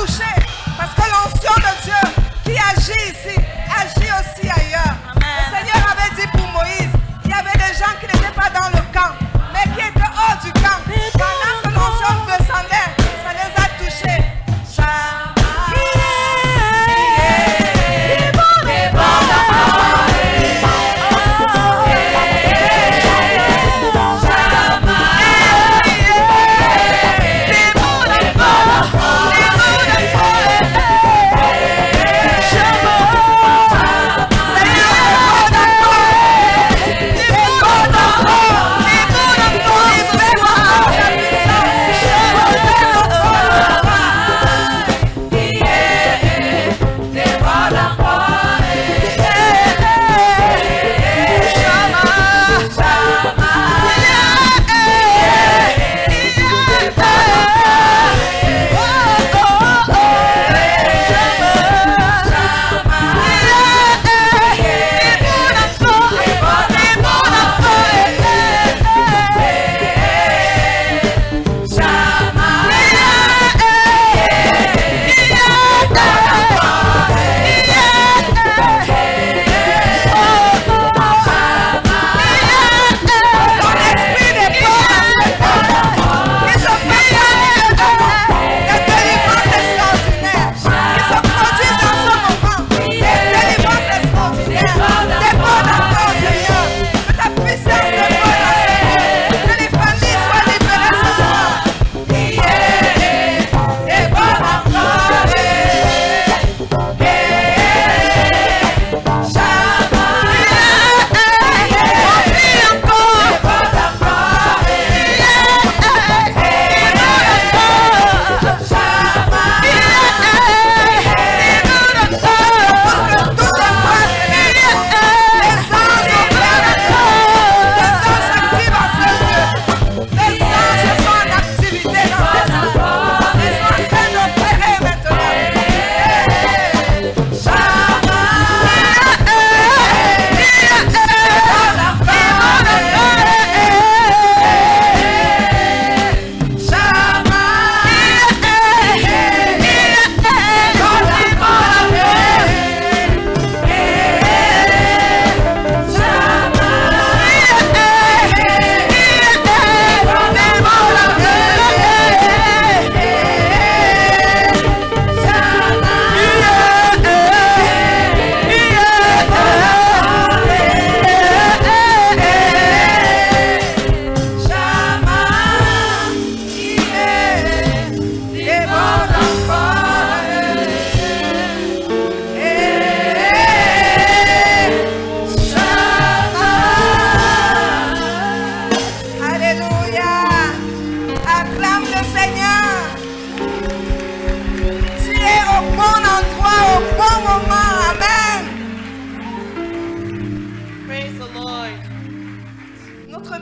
touché. Parce que l'onction de Dieu qui agit ici, agit aussi ailleurs. Le Seigneur avait dit pour Moïse, il y avait des gens qui n'étaient pas dans le camp, mais qui étaient hors du camp. Pendant que l'onction descendait, ça les a touchés.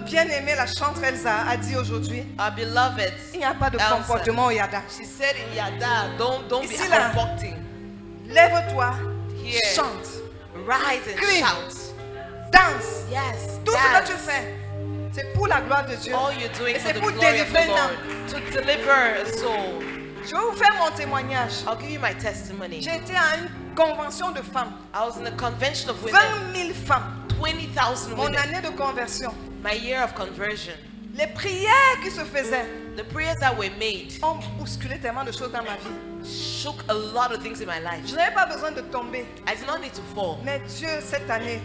bien-aimée, la chanteuse Elsa, a dit aujourd'hui, our beloved, il n'y a pas de Elsa, comportement au Yada. she said in Yada, don't be Ici, là. comporting. Lève-toi, Here. chante, Rise and Crie. shout. danse. Yes, Tout ce que dance. tu fais, c'est pour la gloire de Dieu. All you're doing Et for c'est the pour glory of the délivrer une Lord, âme. to deliver a soul. Je vais vous faire mon témoignage. I'll give you my testimony. J'ai été à une convention de femmes. I was in a convention of 20 women, 000 femmes. 20,000 Mon women. année de conversion. My year of conversion. Les prières qui se faisaient The prayers that were made ont bousculé tellement de choses dans ma vie. shook a lot of things in my life. Je n'avais pas besoin de tomber. I did not need to fall, Mais Dieu, cette année,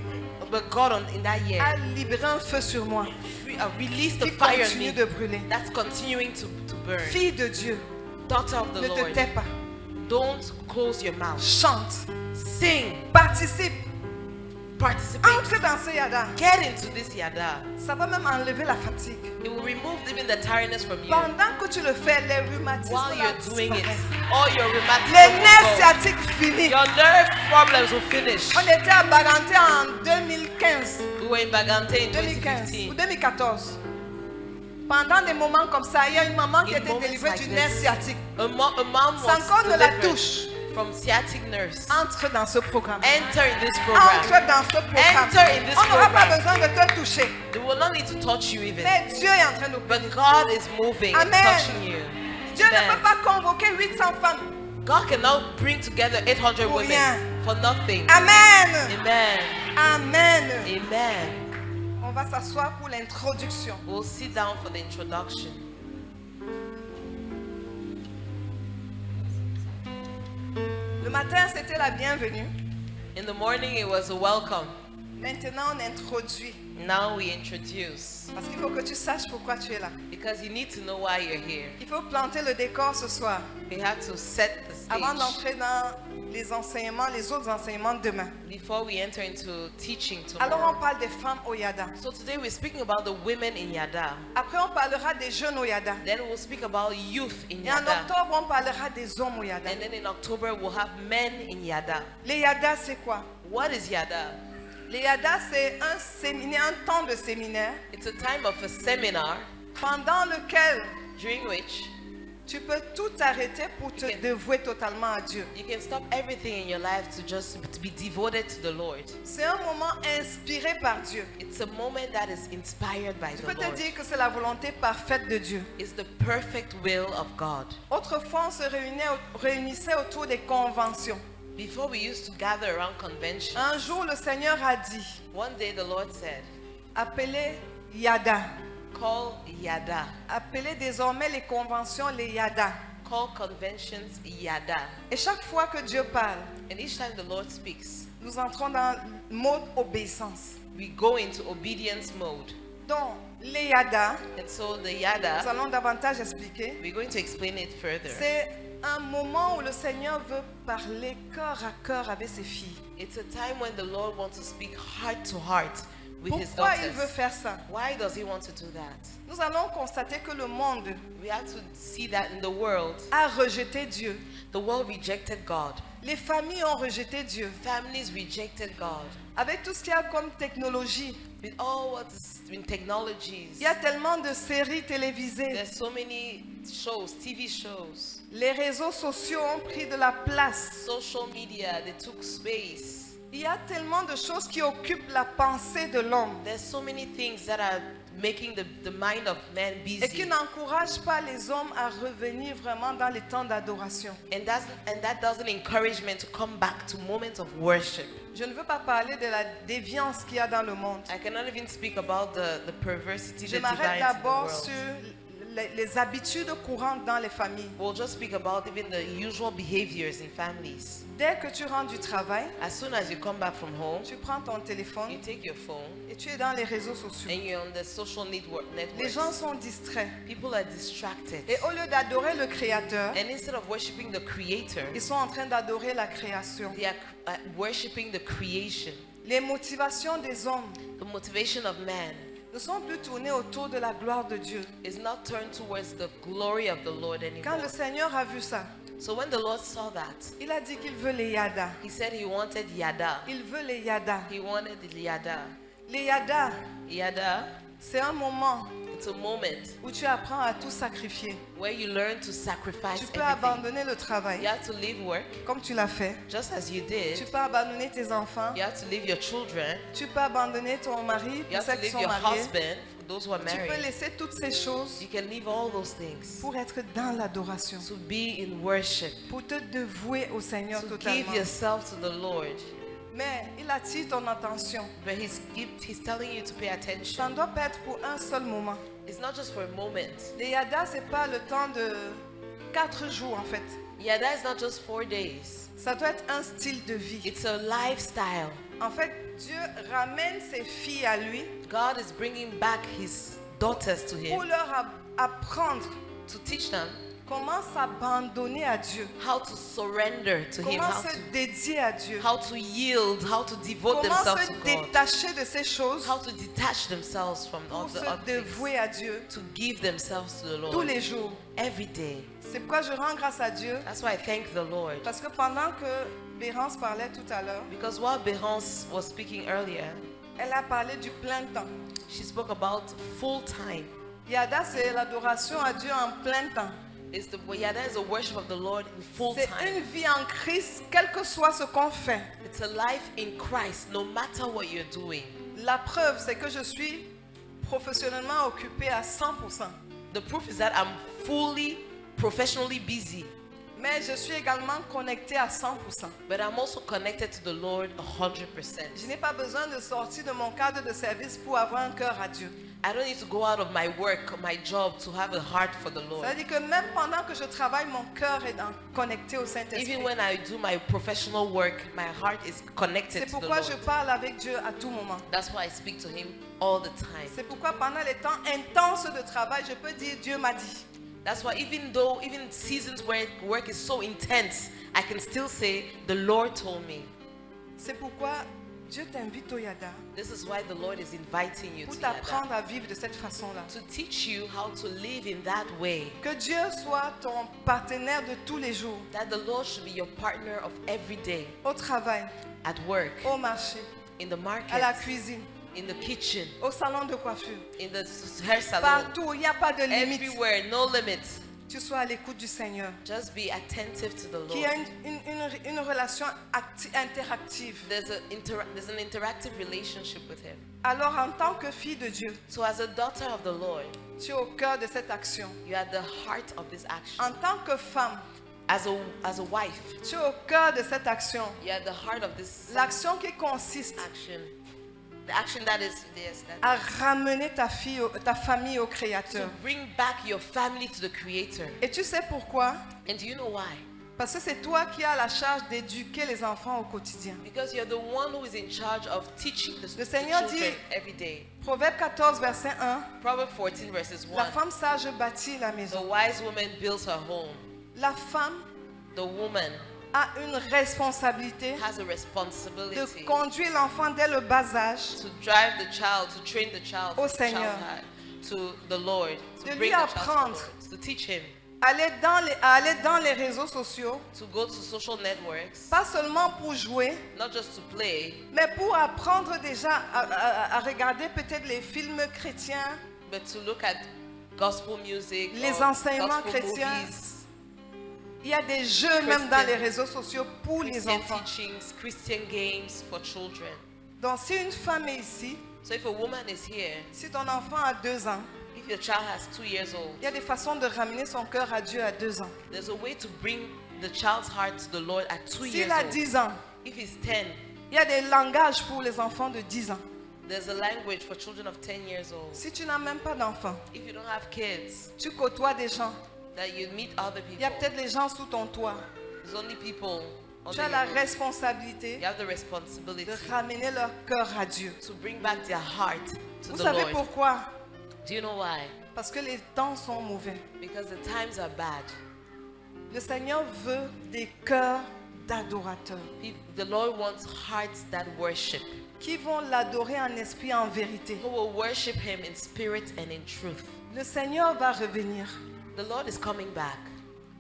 but God in that year a libéré un feu sur moi released the qui fire in continue me de brûler. that's continuing to burn. Fille de Dieu, Daughter of the ne te Lord, tais pas. don't close your mouth. Chante, Sing, participe, participate, entre dans ce yada. get into this yada. Ça va même enlever la fatigue. It will remove even the tiredness from you. Pendant que tu le fais, les rhumatismes While là you're doing it, disparaissent. all your rheumatism Les will nerfs go. sciatiques finis. Your nerve problems will finish. On était à Baganté en 2015, We were in Bagante in 2015 ou 2015. 2014. Pendant des moments comme ça, il y a une maman qui In était moments délivrée like du this, nerf sciatique. A mom C'est was encore de la delivered touche. from sciatic nerves. Entre dans ce programme. Enter in this program. Entre dans ce programme. Enter in this On n'aura pas program. besoin de te toucher. They will not need to touch you even. Mais Dieu est en train de But God is moving and Amen. touching you. Dieu ne Amen. peut pas convoquer 800 femmes God cannot bring together 800 Pour women rien. for nothing. Amen. Amen. Amen. Amen. On va s'asseoir pour l'introduction. We'll sit down for the introduction. Le matin, c'était la bienvenue. In the morning, it was a welcome. Maintenant, on introduit. Now we introduce. Parce qu'il faut que tu saches pourquoi tu es là. Because you need to know why you're here. Il faut planter le décor ce soir. We have to set the Avant stage d'entrer dans les enseignements, les autres enseignements demain. before we enter into teaching Alors, on tomorrow. parle des femmes au Yada. So today we're speaking about the women in Yada. Après, on parlera des jeunes au Yada. Then we'll speak about youth in Et en Yada. octobre, on parlera des hommes au Yada. And then in October, we'll have men in Yada. Les Yada, c'est quoi? What is Yada? Les Yada, c'est un séminaire, un temps de séminaire It's a time of a seminar pendant lequel during which tu peux tout arrêter pour te Ok. dévouer totalement à Dieu. you can stop everything in your life to be devoted to the Lord. C'est un moment inspiré par Dieu. It's a moment that is inspired by Je the peux te Lord. dire que c'est la volonté parfaite de Dieu. It's the perfect will of God. Autrefois, on se réunissait autour des conventions. Before we used to gather around convention, Un jour, le Seigneur a dit, one day the Lord said, appelez Yada. call Yada. Appelez désormais les conventions les Yada. Call conventions Yada. Et chaque fois que Dieu parle, And each time the Lord speaks, nous entrons dans le mode obéissance. we go into obedience mode. Donc, les Yada, And so the nous Yada, allons davantage expliquer. we're going to explain it further. C'est un moment où le Seigneur veut parler cœur à cœur avec ses filles. It's a time when the Lord wants to speak heart to heart with his Pourquoi il veut daughters. faire ça? Why does he want to do that? Nous allons constater que le monde We have to see that in the world, a rejeté Dieu. the world rejected God. Les familles ont rejeté Dieu. Families rejected God. Avec tout ce qu'il y a comme technologie, With all what is in technologies, il y a tellement de séries télévisées. there's so many shows, TV shows, Les réseaux sociaux ont pris de la place. social media, they took space. Il y a tellement de choses qui occupent la pensée de l'homme There's so many things that are making the mind of man et qui busy. n'encouragent pas les hommes à revenir vraiment dans les temps d'adoration. And that doesn't encourage men to come back to moments of worship. Je ne veux pas parler de la déviance qu'il y a dans le monde. I cannot even speak about the perversity, Je the m'arrête divides in the d'abord world. sur les habitudes courantes dans les familles. We'll just speak about even the usual behaviors in families. Dès que tu rentres du travail, As soon as you come back from home, tu prends ton you téléphone take your phone et tu es dans les réseaux sociaux. and you're on the social Les networks. gens sont distraits. People are distracted. Et au lieu d'adorer le Créateur, And instead of worshiping the Creator, ils sont en train d'adorer la création. they are worshiping the creation. Les motivations des hommes The motivation of man ne sont plus tournées autour de la gloire de Dieu. is not turned towards the glory of the Lord Quand anymore. le Seigneur a vu ça, So when the Lord saw that, il a dit qu'il veut les Yada. he said he wanted Yada. Il veut les Yada. He wanted Yada. Les Yada, Yada, c'est un moment it's a moment où tu apprends à tout sacrifier. where you learn to sacrifice Tu peux everything. abandonner le You travail, have to leave work, comme tu l'as fait. just as you Tu did. peux abandonner tes enfants. You have to leave your children. Tu peux abandonner ton mari You pour have ceux to qui leave sont your mariés. husband, for those who are Tu peux married. laisser toutes ces choses You can leave all those things pour être dans l'adoration, to be in worship, pour te dévouer au Seigneur to give totalement. yourself to the Lord. Mais il attire ton attention. But he's telling you to pay Ça attention. ne doit pas être pour un seul moment. It's not just for a moment. Les Yada, c'est pas le temps de 4 jours en fait. Yada is not just 4 days. Ça doit être un style de vie. It's a lifestyle. En fait, Dieu ramène ses filles à lui God is bringing back his daughters to pour him leur apprendre to teach them comment s'abandonner à Dieu, how to surrender to him, comment se dédier à Dieu, how to yield, how to devote comment themselves se to God, détacher de ces choses how to detach themselves from all pour the se other things, dévouer à Dieu to give themselves to the tous Lord les jours. every day. C'est pourquoi je rends grâce à Dieu, That's why I thank the Lord. parce que pendant que Bérance parlait tout à l'heure, Because while Behance was speaking earlier, elle a parlé du plein temps. she spoke about full time. Yada, c'est l'adoration à Dieu en plein temps. It's the Yada is a worship of the Lord in full C'est time. une vie en Christ, quel que soit ce qu'on fait. It's a life in Christ, no matter what you're doing. La preuve, c'est que je suis professionnellement occupée à 100%. The proof is that I'm fully professionally busy. Mais je suis également connectée à 100%. but I'm also connected to the Lord 100%. Je n'ai pas besoin de sortir de mon cadre de service pour avoir un cœur à Dieu. I don't need to go out of my work, my job, to have a heart for the Ça Lord. veut dire que même pendant que je travaille, mon cœur est connecté au Saint-Esprit. Even when I do my professional work, my heart is connected C'est to the pourquoi Lord. je parle avec Dieu à tout moment. That's why I speak to Him all the time. C'est pourquoi pendant les temps intenses de travail, je peux dire Dieu m'a dit. That's why even seasons where work is so intense, I can still say, the Lord told me. C'est pourquoi Dieu t'invite au Yada This is why the Lord is inviting you pour to Yada, t'apprendre à vivre de cette façon-là. to teach you how to live in that way. Que Dieu soit ton partenaire de tous les jours, That the Lord should be your partner of every day, au travail, at work, au marché, in the à la market, cuisine, in the kitchen, au salon de coiffure. in the hair salon, Partout, il n'y a pas de limite. everywhere, no limit. Tu sois à l'écoute du Seigneur. Just be attentive to the Qui Lord. a une relation interactive. There's an interactive relationship with Him. Alors, en tant que fille de Dieu, So as a daughter of the Lord, tu es au cœur de cette action. you are the heart of this action. En tant que femme, As a wife, tu es au cœur de cette action. you are the heart of this L'action qui consiste action. The action that is yes, that à ramener ta famille au to Créateur. bring back your family to the Creator. Et tu sais pourquoi? And do you know why? Parce que c'est toi qui as la charge d'éduquer les enfants au quotidien. Because you're the one who is in charge of teaching the Le Seigneur children dit- every day. Proverbe 14, verset 1. Proverbs 14 verses 1. La femme sage bâtit la The maison. wise woman builds her home. La femme The woman a une responsabilité has a de responsibility conduire l'enfant dès le bas âge, to drive the child, to train the child, Au from Seigneur. childhood to the Lord, to De lui bring the child to the apprendre. Lord, to teach him, aller dans les réseaux sociaux, to go to social networks, pas seulement pour jouer, not just to play, mais pour apprendre déjà à regarder peut-être les films chrétiens, but to look at gospel music, Les or enseignements gospel chrétiens. movies, Il y a des jeux même dans les réseaux sociaux pour les Christian enfants. teachings, Christian games for children. Donc si une femme est ici, So if a woman is here, si ton enfant a 2 ans, if your child has 2 years old, il y a des façons de ramener son cœur à Dieu à 2 ans. there's a way to bring the child's heart to the Lord at 2 S'il years a old. 10 ans, If he's 10, il y a des langages pour les enfants de 10 ans. there's a language for children of 10 years old. Si tu n'as même pas d'enfant, If you don't have kids, tu côtoies des gens. that you meet other Il y a people. peut-être les gens sous ton toit. There's only people Tu under as la your roof. responsabilité You have the responsibility de ramener leur cœur à Dieu. to bring back their heart to Vous the savez Lord. pourquoi? Do you know why? Parce que les temps sont mauvais. Because the times are bad. Le Seigneur veut des cœurs d'adorateurs The Lord wants hearts that worship, qui vont l'adorer en esprit et en vérité. who will worship Him in spirit and in truth. Le Seigneur va revenir The Lord is coming back.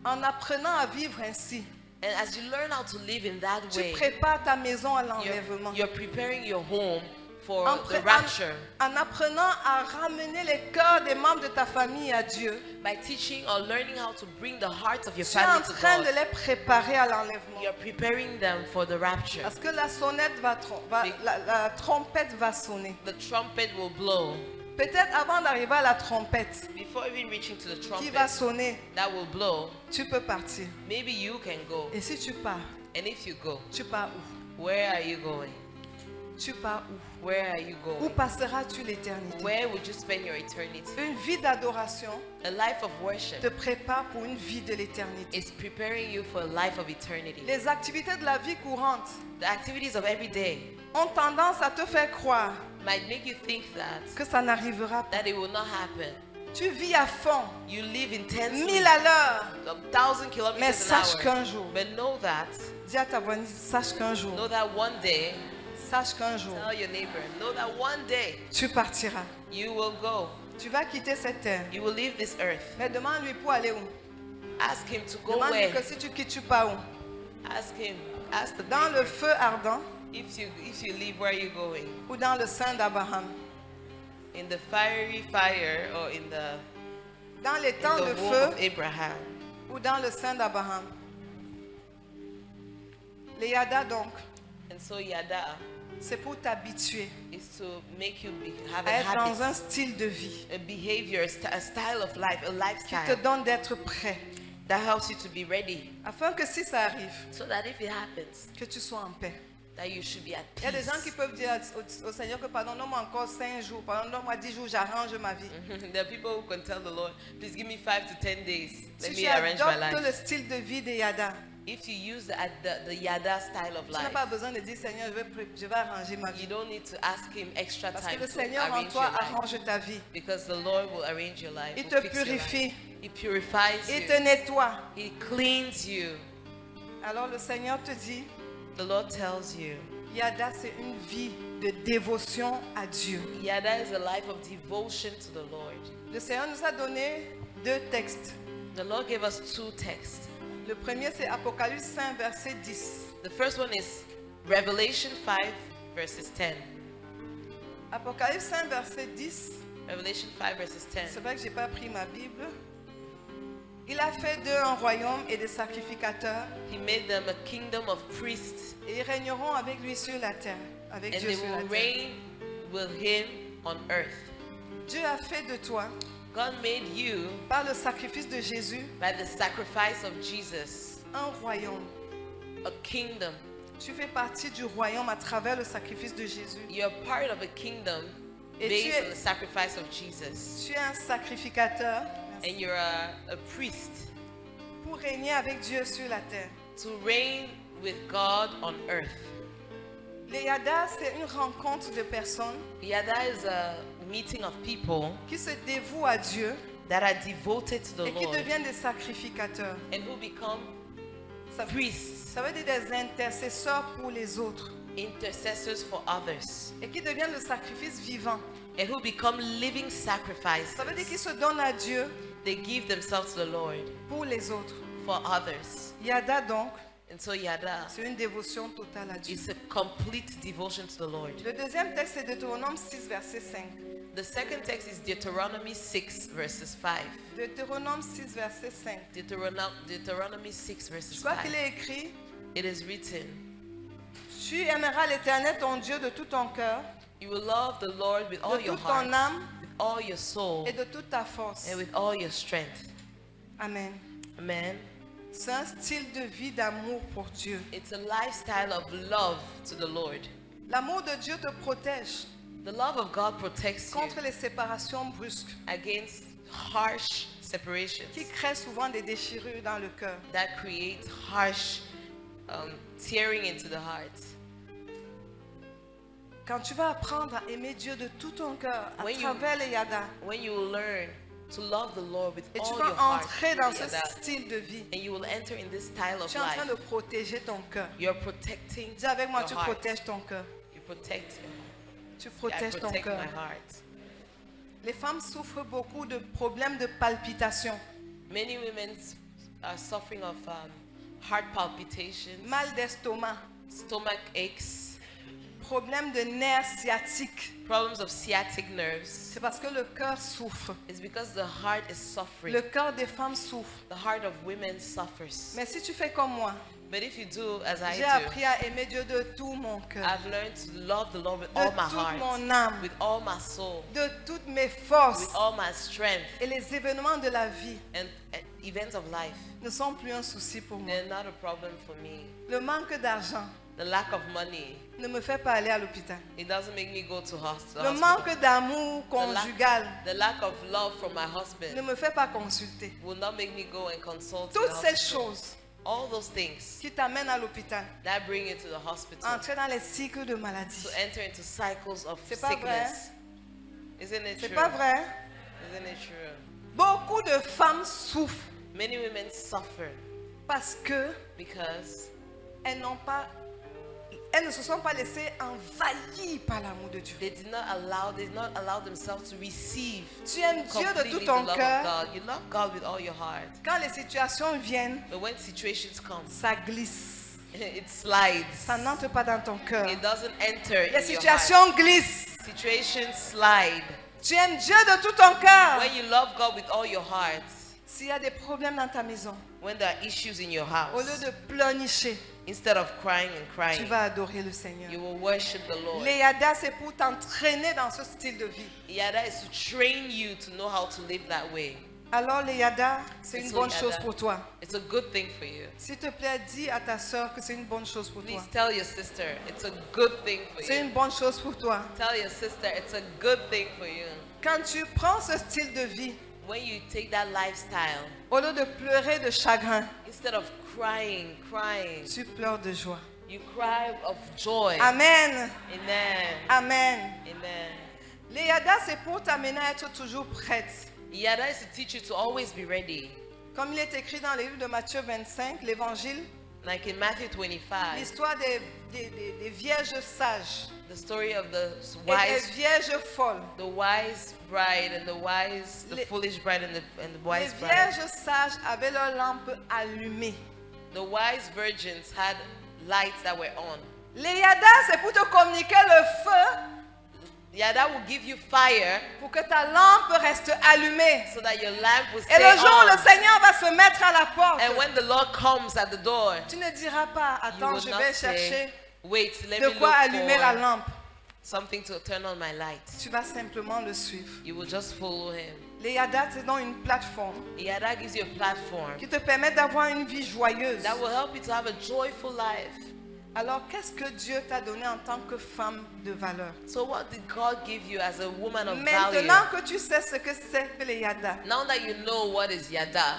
en apprenant à vivre ainsi. And as you learn how to live in that Tu way, prépares ta maison à l'enlèvement. you're preparing your home for En, the rapture en apprenant à ramener les cœurs des membres de ta famille à Dieu, by teaching or learning how to bring the hearts of your tu es en family to train de God. les préparer à l'enlèvement. You're preparing them for the rapture. Parce que la sonnette la trompette va sonner. The trumpet will blow. Peut-être avant d'arriver à la trompette Before even reaching to the qui va trumpet sonner, that will blow, tu peux partir. maybe you can go. Et si tu pars, And if you go, tu pars où? where are you going? Tu pars où? Where are you Où going? passeras-tu l'éternité? Where would you spend your eternity? Une vie d'adoration A life of te worship prépare pour une vie de l'éternité. is preparing you for a life of eternity. Les activités de la vie courante The activities of every day ont tendance à te faire croire might make you think que ça n'arrivera pas. that it will not happen. Tu vis à fond, You live intensely, 1000 à l'heure. 1,000 kilometers Mais sache an qu'un hour. jour, But know dis à ta voisine, sache qu'un jour, that one day, sache qu'un jour, tell your neighbor, know that one day tu partiras. you will go. Tu vas quitter cette terre. You will leave this earth. Mais demande-lui pour aller où. Ask him to go Demande-lui where. que si tu quittes, tu pars où. Ask him. Ask the Dans le neighbor. feu ardent If you leave, where are you going? ou dans le sein d'Abraham. In the fiery fire or in the Dans les temps de womb feu of Abraham? ou dans le sein d'Abraham. Les yada donc, And so yada c'est pour t'habituer is to make you have à a être dans un habit, style de vie a behavior, a style of life, a qui te lifestyle donne d'être prêt. That helps you to be ready. Afin que si ça arrive, So that if it happens, que tu sois en paix. that you should be at Il y a des gens qui peace. peuvent dire au Seigneur que pardonne-moi encore 5 jours, pardonne-moi 10 jours, j'arrange ma vie. There are people who can tell the Lord, please give me 5 to 10 days. Let Si me tu arrange my adoptes le life. style de vie des Yada, If you use the Yada style of tu n'as life, pas besoin de dire Seigneur, je vais arranger ma you vie. don't need to ask him extra Parce que time le to Seigneur en arrange toi your life. arrange ta vie. Because the Lord will arrange your life. Il will te fix your life. purifie, He purifies il you. te nettoie. He cleans you. Alors le Seigneur te dit, The Lord tells you. Yada, c'est une vie de dévotion à Dieu. Yada is a life of devotion to the Lord. Le Seigneur nous a donné 2 textes. The Lord gave us 2 texts. Le premier, c'est Apocalypse 5, verset 10. The first one is Revelation 5, verses 10. Apocalypse 5, verset 10. Revelation 5, verses 10. C'est vrai que je n'ai pas pris ma Bible. Il a fait d'eux un royaume et des sacrificateurs, He made them a kingdom of priests, et ils régneront avec lui sur la terre. Avec and Dieu they sur la will terre. reign with him on earth. Dieu a fait de toi, God made you, par le sacrifice de Jésus, by the sacrifice of Jesus, un royaume. a kingdom. Tu fais partie du royaume à travers le sacrifice de Jésus. You're part of a kingdom Et tu based es- on the sacrifice of Jesus. Tu es un sacrificateur And you're a priest pour régner avec Dieu sur la terre. to reign with God on earth. Les Yada, c'est une rencontre de personnes Yada is a meeting of people qui se dévouent à Dieu that are devoted to the et qui Lord deviennent des sacrificateurs. and who become Ça, priests, ça veut dire des intercesseurs pour les autres intercessors for others, et qui deviennent le sacrifice vivant. and who become living sacrifices. Ça veut dire qu'ils se donnent à Dieu They give themselves to the Lord pour les autres. for others. Yada donc, And so Yada c'est une dévotion totale à Dieu. is a complete devotion to the Lord. Le deuxième texte c'est Deutéronome 6 verset 5. The second text is Deuteronomy 6 verses 5. Deutéronome 6 verset 5. Deuteronomy 6 Je verses crois 5. qu'il est écrit, It is written, tu aimeras l'Éternel ton Dieu de tout ton cœur, you will love the Lord with all de your toute heart, ton âme with all your soul, et de toute ta force. and with all your strength. Amen. Amen. C'est un style de vie d'amour pour Dieu. It's a lifestyle of love to the Lord. L'amour de Dieu te protège The love of God protects you contre les séparations brusques against harsh separations qui créent souvent des déchirures dans le cœur. that create harsh tearing into the heart. Quand tu vas apprendre à aimer Dieu de tout ton cœur à When you- travers les Yada, When you will learn to love the Lord with et tu all vas your heart, entrer dans ce yeah, that- style de vie, and you will enter in this style of tu es en train life, de protéger ton cœur. you're protecting Dis avec moi, your tu heart. protèges ton cœur. You protect your Tu I protèges ton protect cœur. my heart. Les femmes souffrent beaucoup de problèmes de palpitation, Many women are suffering of heart palpitations, mal d'estomac, stomach aches, problèmes de nerfs sciatiques. problems of sciatic nerves. C'est parce que le cœur souffre. It's because the heart is suffering. Le cœur des femmes souffre. The heart of women suffers. Mais si tu fais comme moi, But if you do as I j'ai do, appris à aimer Dieu de tout mon cœur, I've learned to love the Lord with de all my toute heart, mon âme, with all my soul, de toutes mes forces. with all my strength, Et les événements de la vie and events of life. ne sont plus un souci pour moi. They're not a problem for me. Le manque d'argent The lack of money, ne me fait pas aller à l'hôpital. it doesn't make me go to Le hospital. manque d'amour conjugal The lack of love from my ne husband me fait pas consulter. will not make me go and consult the Toutes ces hospital. choses All those things qui t'amènent à l'hôpital, that bring you to the hospital, entrer dans les cycles de maladie. to enter into cycles of C'est pas vrai? sickness. Isn't it C'est true? pas vrai? Isn't it true? Beaucoup de femmes souffrent Many women suffer parce que because elles ne se sont pas laissées envahir par l'amour de Dieu. they did not allow themselves to receive Tu aimes Dieu de completely tout the ton love cœur. of God. You love God with all your heart. Quand les situations viennent, But when situations come, ça glisse. it slides. Ça n'entre pas dans ton cœur. It doesn't enter Les in your heart. situations glissent. Situations slide. Tu aimes Dieu de tout ton cœur. When you love God with all your heart, S'il y a des problèmes dans ta maison, when there are issues in your au house, lieu de pleurnicher, instead of crying and tu crying, vas adorer le Seigneur. you will worship the Lord. Les Yada, c'est pour t'entraîner dans ce style de vie. Yeah, that is to train you to know how to live that way. Alors, Léada, c'est une So, bonne Yada, chose pour toi. It's a good thing for you. S'il te plaît, dis à ta soeur que c'est une bonne chose pour toi. Please tell your sister it's a good thing for C'est you. une bonne chose pour toi. Tell your sister it's a good thing for you. Quand tu prends ce style de vie, When you take that lifestyle, au lieu de pleurer de chagrin, instead of crying, tu pleures de joie. you cry of joy. Amen. Amen. Amen. Amen. Léada, c'est pour t'amener à être toujours prête. Yada is to teach you to always be ready. Comme il est écrit dans le livre de Matthieu 25, l'évangile, Like in Matthew 25, l'histoire des vierges sages the story of the et des wise, vierges folles. wise bride and the Les- foolish bride and the Les wise bride. vierges sages avaient leur lampe allumée. The wise virgins had lights that were on. Léada, c'est pour te communiquer le feu Yada will give you fire pour que ta lampe reste allumée. so that your lamp will Et stay le jour où on. le Seigneur va se mettre à la porte, And when the Lord comes at the door, tu ne diras pas, you attends, will je not vais say, chercher wait, let de me quoi look allumer la for lampe. something to turn on my light. Tu vas simplement le suivre. You will just follow him. Léada, c'est dans une plateforme Yada gives you a platform qui te permet d'avoir une vie joyeuse. that will help you to have a joyful life. Alors, qu'est-ce que Dieu t'a donné en tant que femme de valeur? So what did God give you as a woman of Maintenant value? que tu sais ce que c'est que les Yada, Now that you know what is Yada,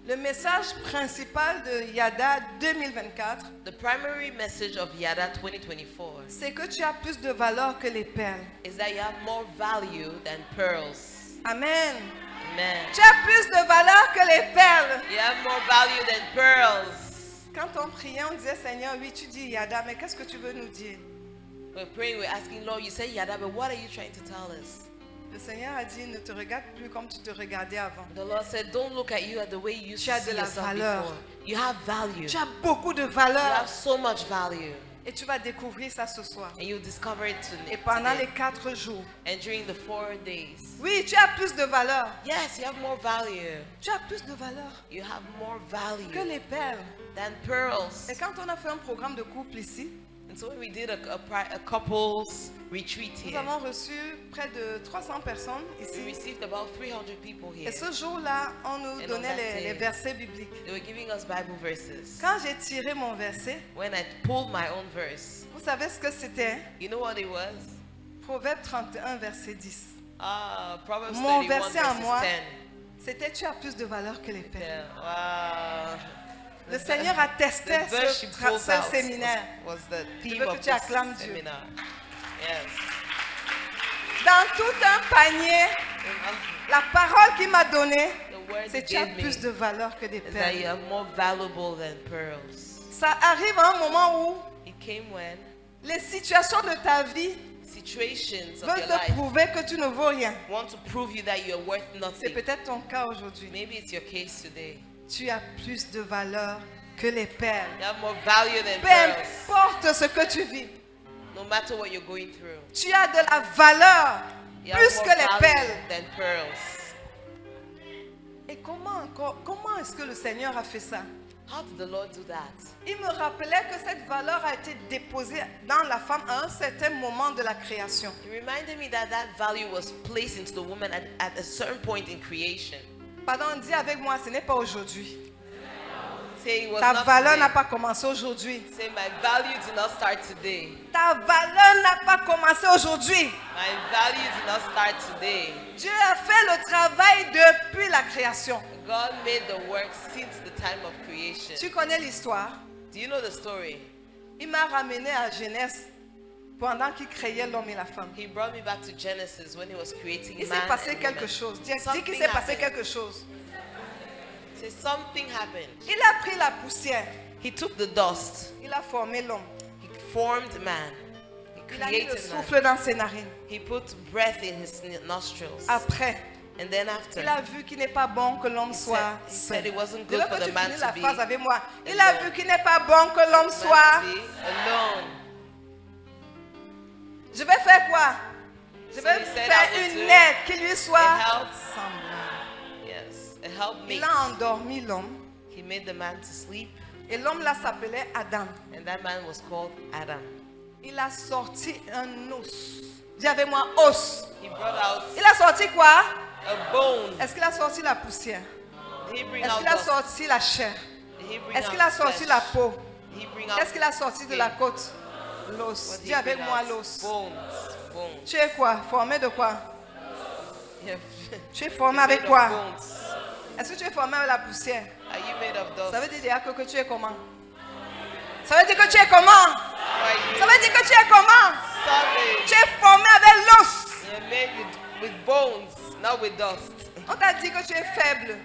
le message principal de Yada 2024, the primary message of Yada 2024 c'est que tu as plus de valeur que les perles. is that you have more value than pearls. Amen. Amen. Tu as plus de valeur que les perles. You have more value than pearls. Quand on priait, on disait, Seigneur, oui, tu dis Yada, mais qu'est-ce que tu veux nous dire? We're praying, we're asking, Lord, you say Yada, but what are you trying to tell us? Le Seigneur a dit, ne te regarde plus comme tu te regardais avant. The Lord said, don't look at you the way you used Tu to as see de la yourself valeur. before. You have value. Tu as beaucoup de You valeur. have so much value. Et tu vas découvrir ça ce soir. And you'll discover it Et pendant les today. 4 jours. And during the 4 days. Oui, tu as plus de valeur. Yes, you have more value. Tu as plus de valeur You have more que value les perles. than pearls. Et quand on a fait un programme de couple ici, And so when we did a couples retreat nous here, avons reçu près de 300 personnes we ici. received about 300 people here. Et ce jour-là, on nous And on donnait that les day, versets bibliques. They were giving us Bible verses. Quand j'ai tiré mon verset, When I pulled my own verse, vous savez ce que c'était? you know what it was? Proverbe 31, verset 10. Proverbs Mon 31 verset à moi, verses 10. c'était tu as plus de valeur que les perles. Yeah, wow. Le Seigneur attestait The verse she pulled ce out séminaire. was the Je theme veux que of tu this acclames Dieu. seminar. Yes. Dans tout un panier, la parole qu'il m'a donnée, The word c'est he tu as gave plus me de valeur que des is that perles. you are more valuable than pearls. Ça arrive à un moment où It came when les situations de ta vie situations of veulent your te life prouver que tu ne vaux rien. want to prove you that you're worth C'est nothing. peut-être ton cas aujourd'hui. Maybe it's your case today. Tu as plus de valeur que les perles. You have more value than Peu pearls. importe ce que tu vis, No matter what you're going through, tu as de la valeur you plus have que more les value perles. than pearls. Et comment est-ce que le Seigneur a fait ça? How did the Lord do that? Il me rappelait que cette valeur a été déposée dans la femme à un certain moment de la création. He reminded me that that value was placed into the woman at a certain point in creation. Pardon, dis avec moi, ce n'est pas aujourd'hui. Say it was Ta not valeur n'a today. pas commencé aujourd'hui. Say my value did not start today. Ta valeur n'a pas commencé aujourd'hui. My value did not start today. Dieu a fait le travail depuis la création. God made the work since the time of creation. Tu connais l'histoire? Do you know the story? Il m'a ramené à Genèse pendant qu'il créait l'homme et la femme. He brought me back to Genesis when he was creating Il man s'est passé and quelque woman. chose. Dis qu'il Something s'est passé happened. quelque chose. Say something happened. Il a pris la poussière. He took the dust. Il a formé l'homme. He formed man. He Il a mis le created man. souffle dans ses narines. He put breath in his nostrils. Après, And then after, il a vu qu'il n'est pas bon que l'homme soit he seul. said it wasn't Je good veux for que the tu man finisses to la be phrase avec moi. Il a alone. vu qu'il n'est pas bon que l'homme soit. man to be alone. Je vais faire quoi? Je So vais he said, faire I will une do aide qui lui soit a help. semblable. Yes, a helpmate. Il a endormi l'homme He made the man to sleep, et l'homme là s'appelait Adam. and that man was called Adam. Il a sorti un os. Dis avec moi os. He brought out Il a sorti quoi? A bone. Est-ce qu'il a sorti la poussière? Did he bring Est-ce out qu'il a dust? sorti la chair? Did he bring Est-ce out qu'il a sorti flesh? la peau? Did he bring out Qu'est-ce qu'il a sorti de la skin? côte? L'os. What did Dis he avec bring moi out? l'os. Bones. Bones. Tu es quoi? Formé de quoi? Yeah. Tu es formé You're avec made quoi? of bones. Est-ce que tu es formé avec la poussière? Are you made of Ça veut dust? dire que tu es comment? Ça veut dire que tu es comment? How are you? Ça veut dire que tu es comment? Solid. Tu es formé avec l'os. You're made with bones, not with dust. On t'a dit que tu es faible.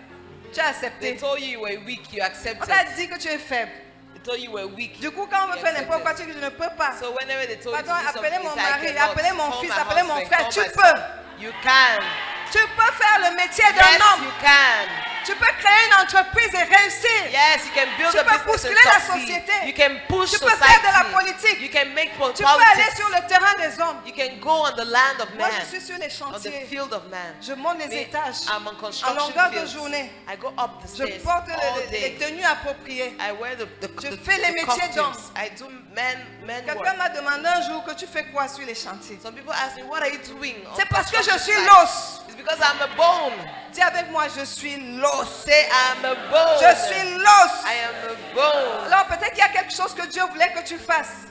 Tu as They accepté. told you you were weak, you On accepted. t'a dit que tu es faible. They told you you were weak. Du coup, quand on veut you faire n'importe quoi, accepted. tu dis que je ne peux pas. So whenever they told you Pardon, to do appelez something, mon you say, I mari, cannot. appelez mon Call fils, my appelez mon husband, frère. call Tu my peux. son. You can. Tu peux faire le métier Yes, d'un homme. you can. Tu peux créer une entreprise et réussir. Yes, you can build Tu a peux business bousculer and la succeed. société. You can push Tu peux society. faire de la politique. You can make Tu peux aller politics. sur le terrain des hommes. You can go on the land of Moi, man, je suis sur les on the chantiers. field of man. Je monte les Me, étages. I'm on En construction longueur de fields. journée. I go up the Je stairs porte all les day. tenues appropriées. I wear the Je fais les métiers d'hommes. costumes. I do men Quelqu'un work. m'a demandé un jour que tu fais quoi sur les chantiers. Some people ask me, what are you doing? on C'est parce que je construction suis site?" l'os. It's because I'm a bone. Dis avec moi, je suis l'os. Say I'm a bone. Je suis l'os. I am a bone. Alors peut-être qu'il y a quelque chose que Dieu voulait que tu fasses.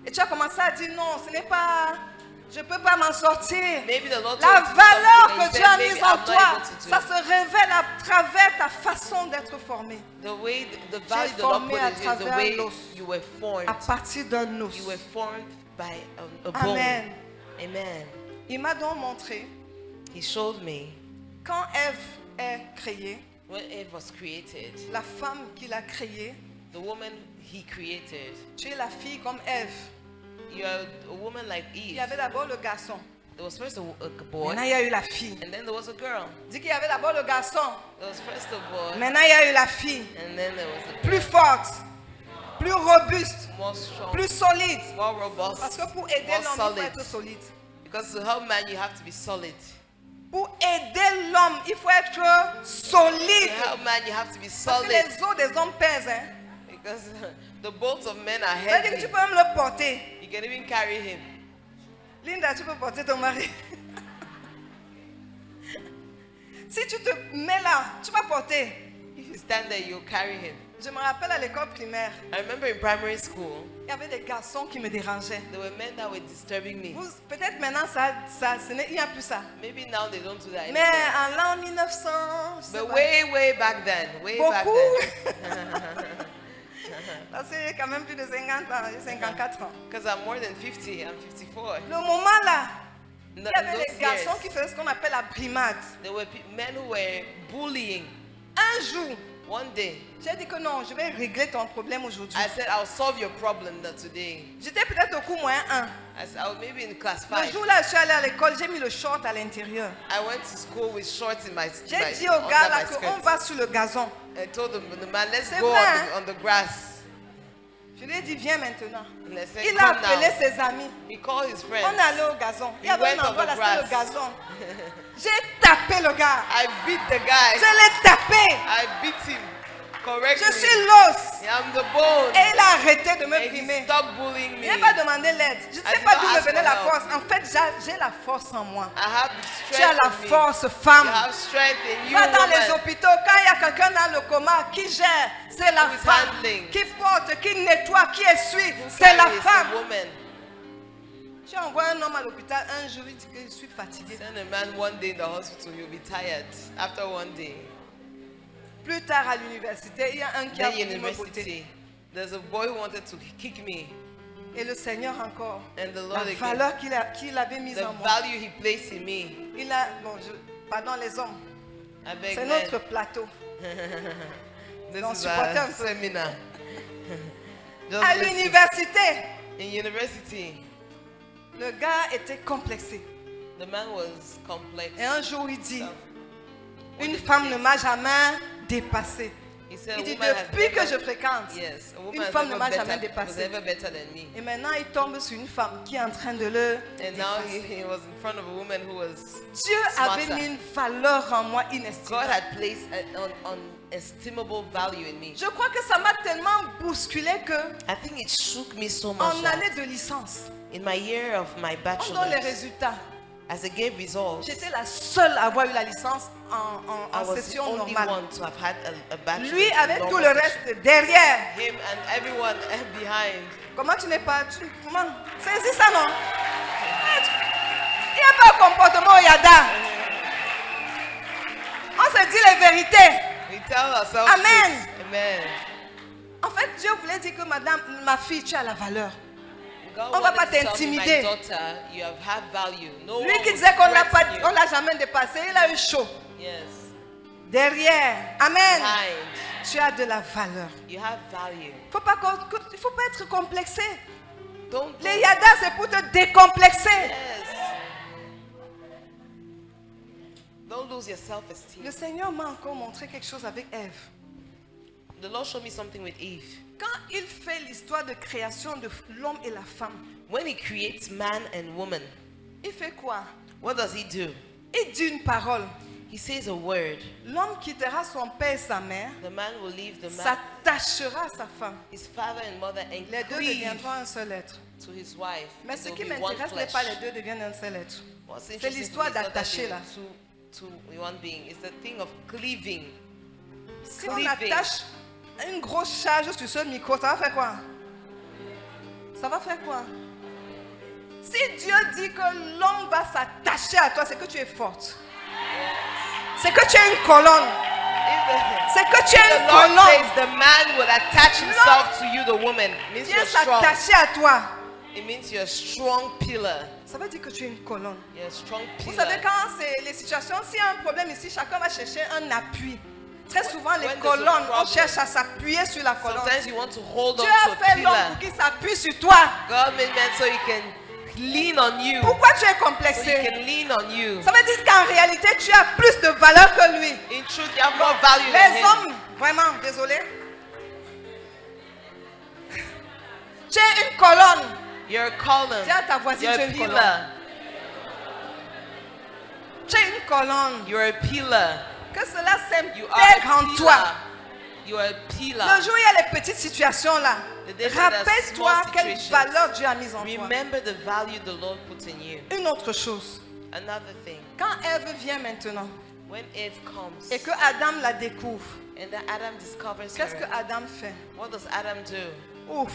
Et tu as commencé à dire non, ce n'est pas... Je ne peux pas m'en sortir. Maybe the Lord La told you valeur something and que you Dieu a said, maybe mise en I'm not toi, able to do ça it. se révèle à travers ta façon d'être formé. The way, the value the Lord formé put à in you is the travers way l'os. you were formed. À partir d'un os. You were formed by a bone. Amen. Amen. Il m'a donc montré, He showed me quand Ève est créée, when Eve was created, la femme qu'il a créée, the woman he created. tu es la fille comme Ève. You are a woman like Il y Eve. avait d'abord le garçon. There was first a boy, Maintenant, il y a eu la fille. and then there was a girl. Dis qu'il y avait d'abord le garçon. There was first a boy, Maintenant, il y a eu la fille. and then there was a Plus forte, plus robuste, more strong, plus solide. more robust, Parce que pour aider more l'homme, il faut solid. être solide. Because to help man, you have to be solid. Pour aider l'homme, il faut être solide. To help man, you have to be Parce que solid. les os des hommes pèsent. Hein. Because the bolts of men are C'est-à-dire que heavy. tu peux même le porter. You can even carry him. Linda, tu peux porter ton mari. Si tu te mets là, tu vas porter. If you stand there, you'll carry him. Je me rappelle à l'école primaire, I remember in primary school, il y avait des garçons qui me dérangeaient. there were men that were disturbing me. Peut-être maintenant, il n'y a plus ça. Maybe now they don't do that Mais anymore. en l'an 1900, je sais But pas, way back then, way back beaucoup. then. Parce que j'ai quand même plus de 50 ans, j'ai 54 ans. Because I'm more than 50, I'm 54. Le moment là, In il y avait those des garçons years, qui faisaient ce qu'on appelle la brimade. there were men who were bullying. Un jour, One day, j'ai dit que non, je vais régler ton problème aujourd'hui. I said, I'll solve your problem today. J'étais peut-être au cours moins 1. I said, I was maybe in class Le 5. jour là, je suis allée à l'école, j'ai mis le short à l'intérieur. I went to school with shorts in my J'ai my- dit au under gars là my qu'on skirt. va sur le gazon. I told the man, let's C'est go vrai, on the grass. Je lui ai dit, viens maintenant. And I said, Il a come appelé now. ses amis. He called his friends. On est allé au gazon. Il y We avait went un on endroit the là, c'était le grass. gazon. J'ai tapé le gars. I beat the guy. Je l'ai tapé. I beat him correctly. Je suis l'os. I'm the bone. Et il a arrêté de me And he brimer. stopped bullying Il me. n'a pas demandé l'aide. Je ne sais did pas not d'où me ask venait for la help. force. En fait, j'ai la force en moi. I have Tu as strength la in me. force, You femme. have strength in you, Va dans les woman. hôpitaux, quand il y a quelqu'un dans le coma, qui gère? C'est la Who is femme. handling? Qui porte, qui nettoie, qui essuie? Who C'est la carries? femme. A woman. J'ai envoyé un homme à l'hôpital un jour, il dit que je suis fatiguée. Send a man one day in the hospital, you'll be tired after one day. Plus tard à l'université, il y a un qui a Then voulu me botter. university, there's a boy who wanted to kick me. Et le Seigneur encore, And the la Lord again, valeur qu'il avait mise the en moi. value he placed in me. Il a, pardon les hommes, I beg c'est men. notre plateau. This Donc, is supportez un a peu. seminar. Just À listen. l'université, In university, le gars était complexé. the man was complex. Et un jour, il dit, What une did he femme say? ne m'a jamais dépassé. He said, Il a dit, woman has depuis que je never, fréquente, yes, a une woman has femme ne never m'a jamais was dépassé. ever better than me. Et maintenant, il tombe sur une femme qui est en train de le And now dépasser. he was in front of a woman who was Dieu avait smarter. mis une valeur en moi God inestimable. had placed an unestimable value in me. Je crois que ça m'a tellement bousculé que I think it shook me so much en that année de licence, in my year of my on donne les bachelor's, résultats. As it gave results, J'étais la seule à avoir eu la licence en I was the session only normale. one to have had a bachelor's. Lui in avec normal tout le session. reste derrière. Him and everyone behind. Comment tu n'es pas... Comment? C'est ça, non? Il n'y a pas de comportement au Yada. On se dit les vérités. We tell ourselves Amen. truth. Amen. En fait, Dieu voulait dire que madame, ma fille, tu as la valeur. God On va wanted pas to tell me, t'intimider. my daughter, you have value. No Lui one qui will disait qu'on threaten you. ne l'a jamais dépassé, il a eu chaud. Yes. Derrière. Amen. Behind, Tu as de la valeur. you have value. Il ne faut pas être complexé. Don't. Les Yada, c'est pour te décomplexer. Yes. Don't lose your self-esteem. Le Seigneur m'a encore montré quelque chose avec Ève. The Lord showed me something with Eve. Quand il fait l'histoire de création de l'homme et la femme, When He creates man and woman, il fait quoi? what does He do? Il dit une parole. He says a word. L'homme quittera son père et sa mère, The man will leave the man, s'attachera à sa femme. his father and mother, and Les deux cleave deviendront un seul être. to his wife. Mais ce They qui will be one m'intéresse n'est flesh. pas les deux deviennent un seul être. What's C'est interesting l'histoire to me is not that d'attacher they là. were two one being. It's the thing of cleaving. Si on Cleaving. attache une grosse charge sur ce micro, ça va faire quoi? Ça va faire quoi? Si Dieu dit que l'homme va s'attacher à toi, c'est que tu es forte. C'est que tu es une colonne. C'est que tu es The une Lord colonne. says the man will attach himself to you, the woman. It means Viens you're strong. s'attacher à toi. It means you're a strong pillar. Ça veut dire que tu es une colonne. You're a strong Vous pillar. savez, quand c'est les situations, s'il y a un problème ici, chacun va chercher un appui. Très souvent, les when there's a colonnes, on problem, cherche à s'appuyer sur la colonne. Sometimes you want to hold Dieu on a to a fait l'homme pour pillar. qu'il s'appuie sur toi. God made man so he can lean on you. Pourquoi tu es So he complexé? can lean on you. Ça veut dire qu'en réalité, tu as plus de valeur que lui. In truth, you have more value than Les him. hommes, vraiment, désolé. Tu es une colonne. You're a column. Dis à ta voisine, You're tu a es une colonne. pillar. Tu es une colonne. You're a pillar. Que cela You are a s'intègre en toi. pillar. You are a pillar. Le jour où il y a les petites situations là, The day that there are rappelle-toi small quelle situations. valeur Dieu a mise en toi. Remember the value the Lord put in you. Une autre chose, Another thing, quand Ève vient maintenant when Eve comes et que Adam la découvre, and then Adam discovers qu'est-ce que her, Adam fait? what does Adam do? Ouf,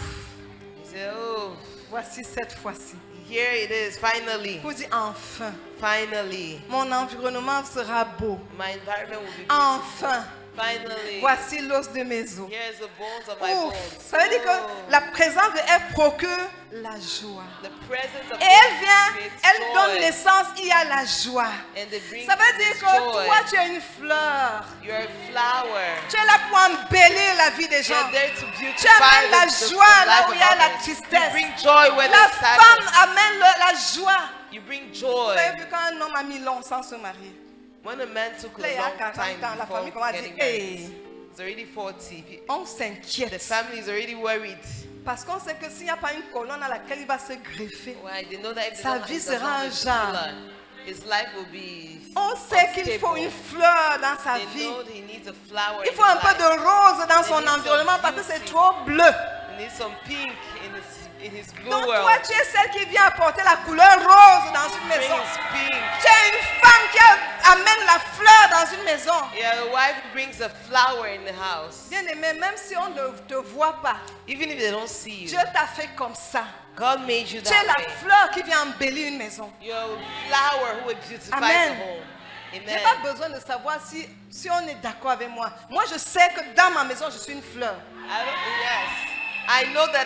He says, oh, voici cette fois-ci. here it is, finally. Pour dire enfin, Finally. mon environnement sera beau. My environment will be beautiful. Enfin, Finally. voici l'os de mes os. Here's the bones of my Ouf, bones. ça veut dire Oh. que la présence de Ève procure la joie. The presence of Et elle God vient, creates elle joy. donne naissance, il y a la joie. And they bring Ça veut dire this que joy. toi, tu es une fleur. You're a flower. Tu es là pour embellir la vie des gens. You're there to Tu beautify amènes la the joie là life où of il y a la others. You tristesse. bring joy where La there's femme sadness. amène la joie. You bring Vous joy. avez vu quand un homme a mis long sans se marier. When a man took Là, il y a a long 40 time ans, la before famille commence à getting dire, married, hey. he's already 40. On The s'inquiète. family is already worried. Parce qu'on sait que s'il n'y a pas une colonne à laquelle il va se greffer, Why? They know that if Sa they vie don't sera un have a genre. pillar, his life will be on sait qu'il faut une fleur dans sa They vie. know he needs a flower. Il in faut un his peu life. de rose dans They son need some environnement parce que c'est beauty. trop bleu. He needs some pink in his blue Donc world. toi, tu es celle qui vient apporter la couleur rose dans une maison. Brings pink. Tu es une femme qui amène la fleur dans une maison. Yeah, a wife brings a flower in the house. Bien aimé, même si on ne te voit pas, Even if they don't see you, Dieu t'a fait comme ça. God made you Tu es that la way. fleur qui vient embellir une maison. You're a flower who will beautify Amen. the home. Je Amen. n'ai pas besoin de savoir si on est d'accord avec moi. Moi, je sais que dans ma maison, je suis une fleur. Yes. I know that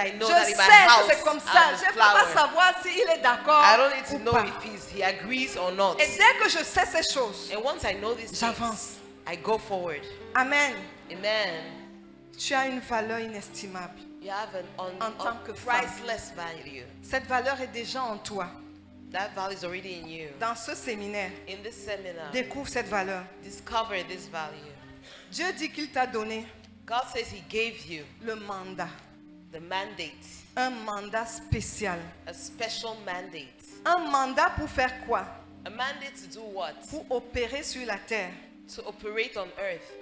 in Je my sais house que c'est comme ça. I'm Je a ne peux pas flower. savoir s'il est d'accord I don't need to ou know pas. if he agrees or not. Et dès que je sais ces choses, And once I know these things, j'avance. I go forward. Amen. Amen. Tu as une valeur inestimable. You have En tant que femme. priceless value. Cette valeur est déjà en toi. That value is already in you. Dans ce séminaire, In this seminar, découvre cette valeur. discover this value. Dieu dit qu'il t'a donné God says he gave you le mandat. the mandate, Un mandat spécial. a special mandate. Un mandat pour faire quoi? A mandate to do what? Pour opérer sur la terre. To operate on earth.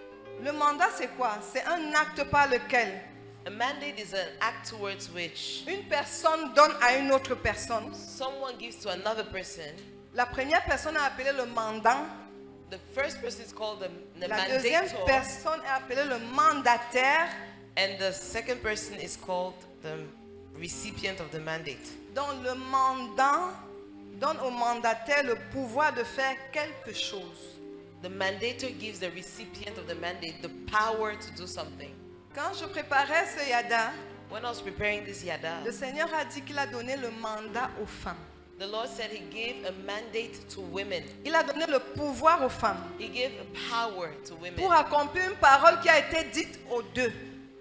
Le mandat, c'est quoi? C'est un acte par lequel A mandate is an act towards which une personne donne à une autre personne someone gives to another person La première personne est appelée le mandant. The first person is called the La deuxième mandator. personne est appelée le mandataire. And the second person is called the recipient of the mandate. Donc le mandant donne au mandataire le pouvoir de faire quelque chose. The mandator gives the recipient of the mandate the power to do something. Quand je préparais ce yada, When I was preparing this yada, le Seigneur a dit qu'il a donné le mandat aux femmes. the Lord said He gave a mandate to women. Il a donné le pouvoir aux femmes He gave a power to women pour accomplir une parole qui a été dite aux deux.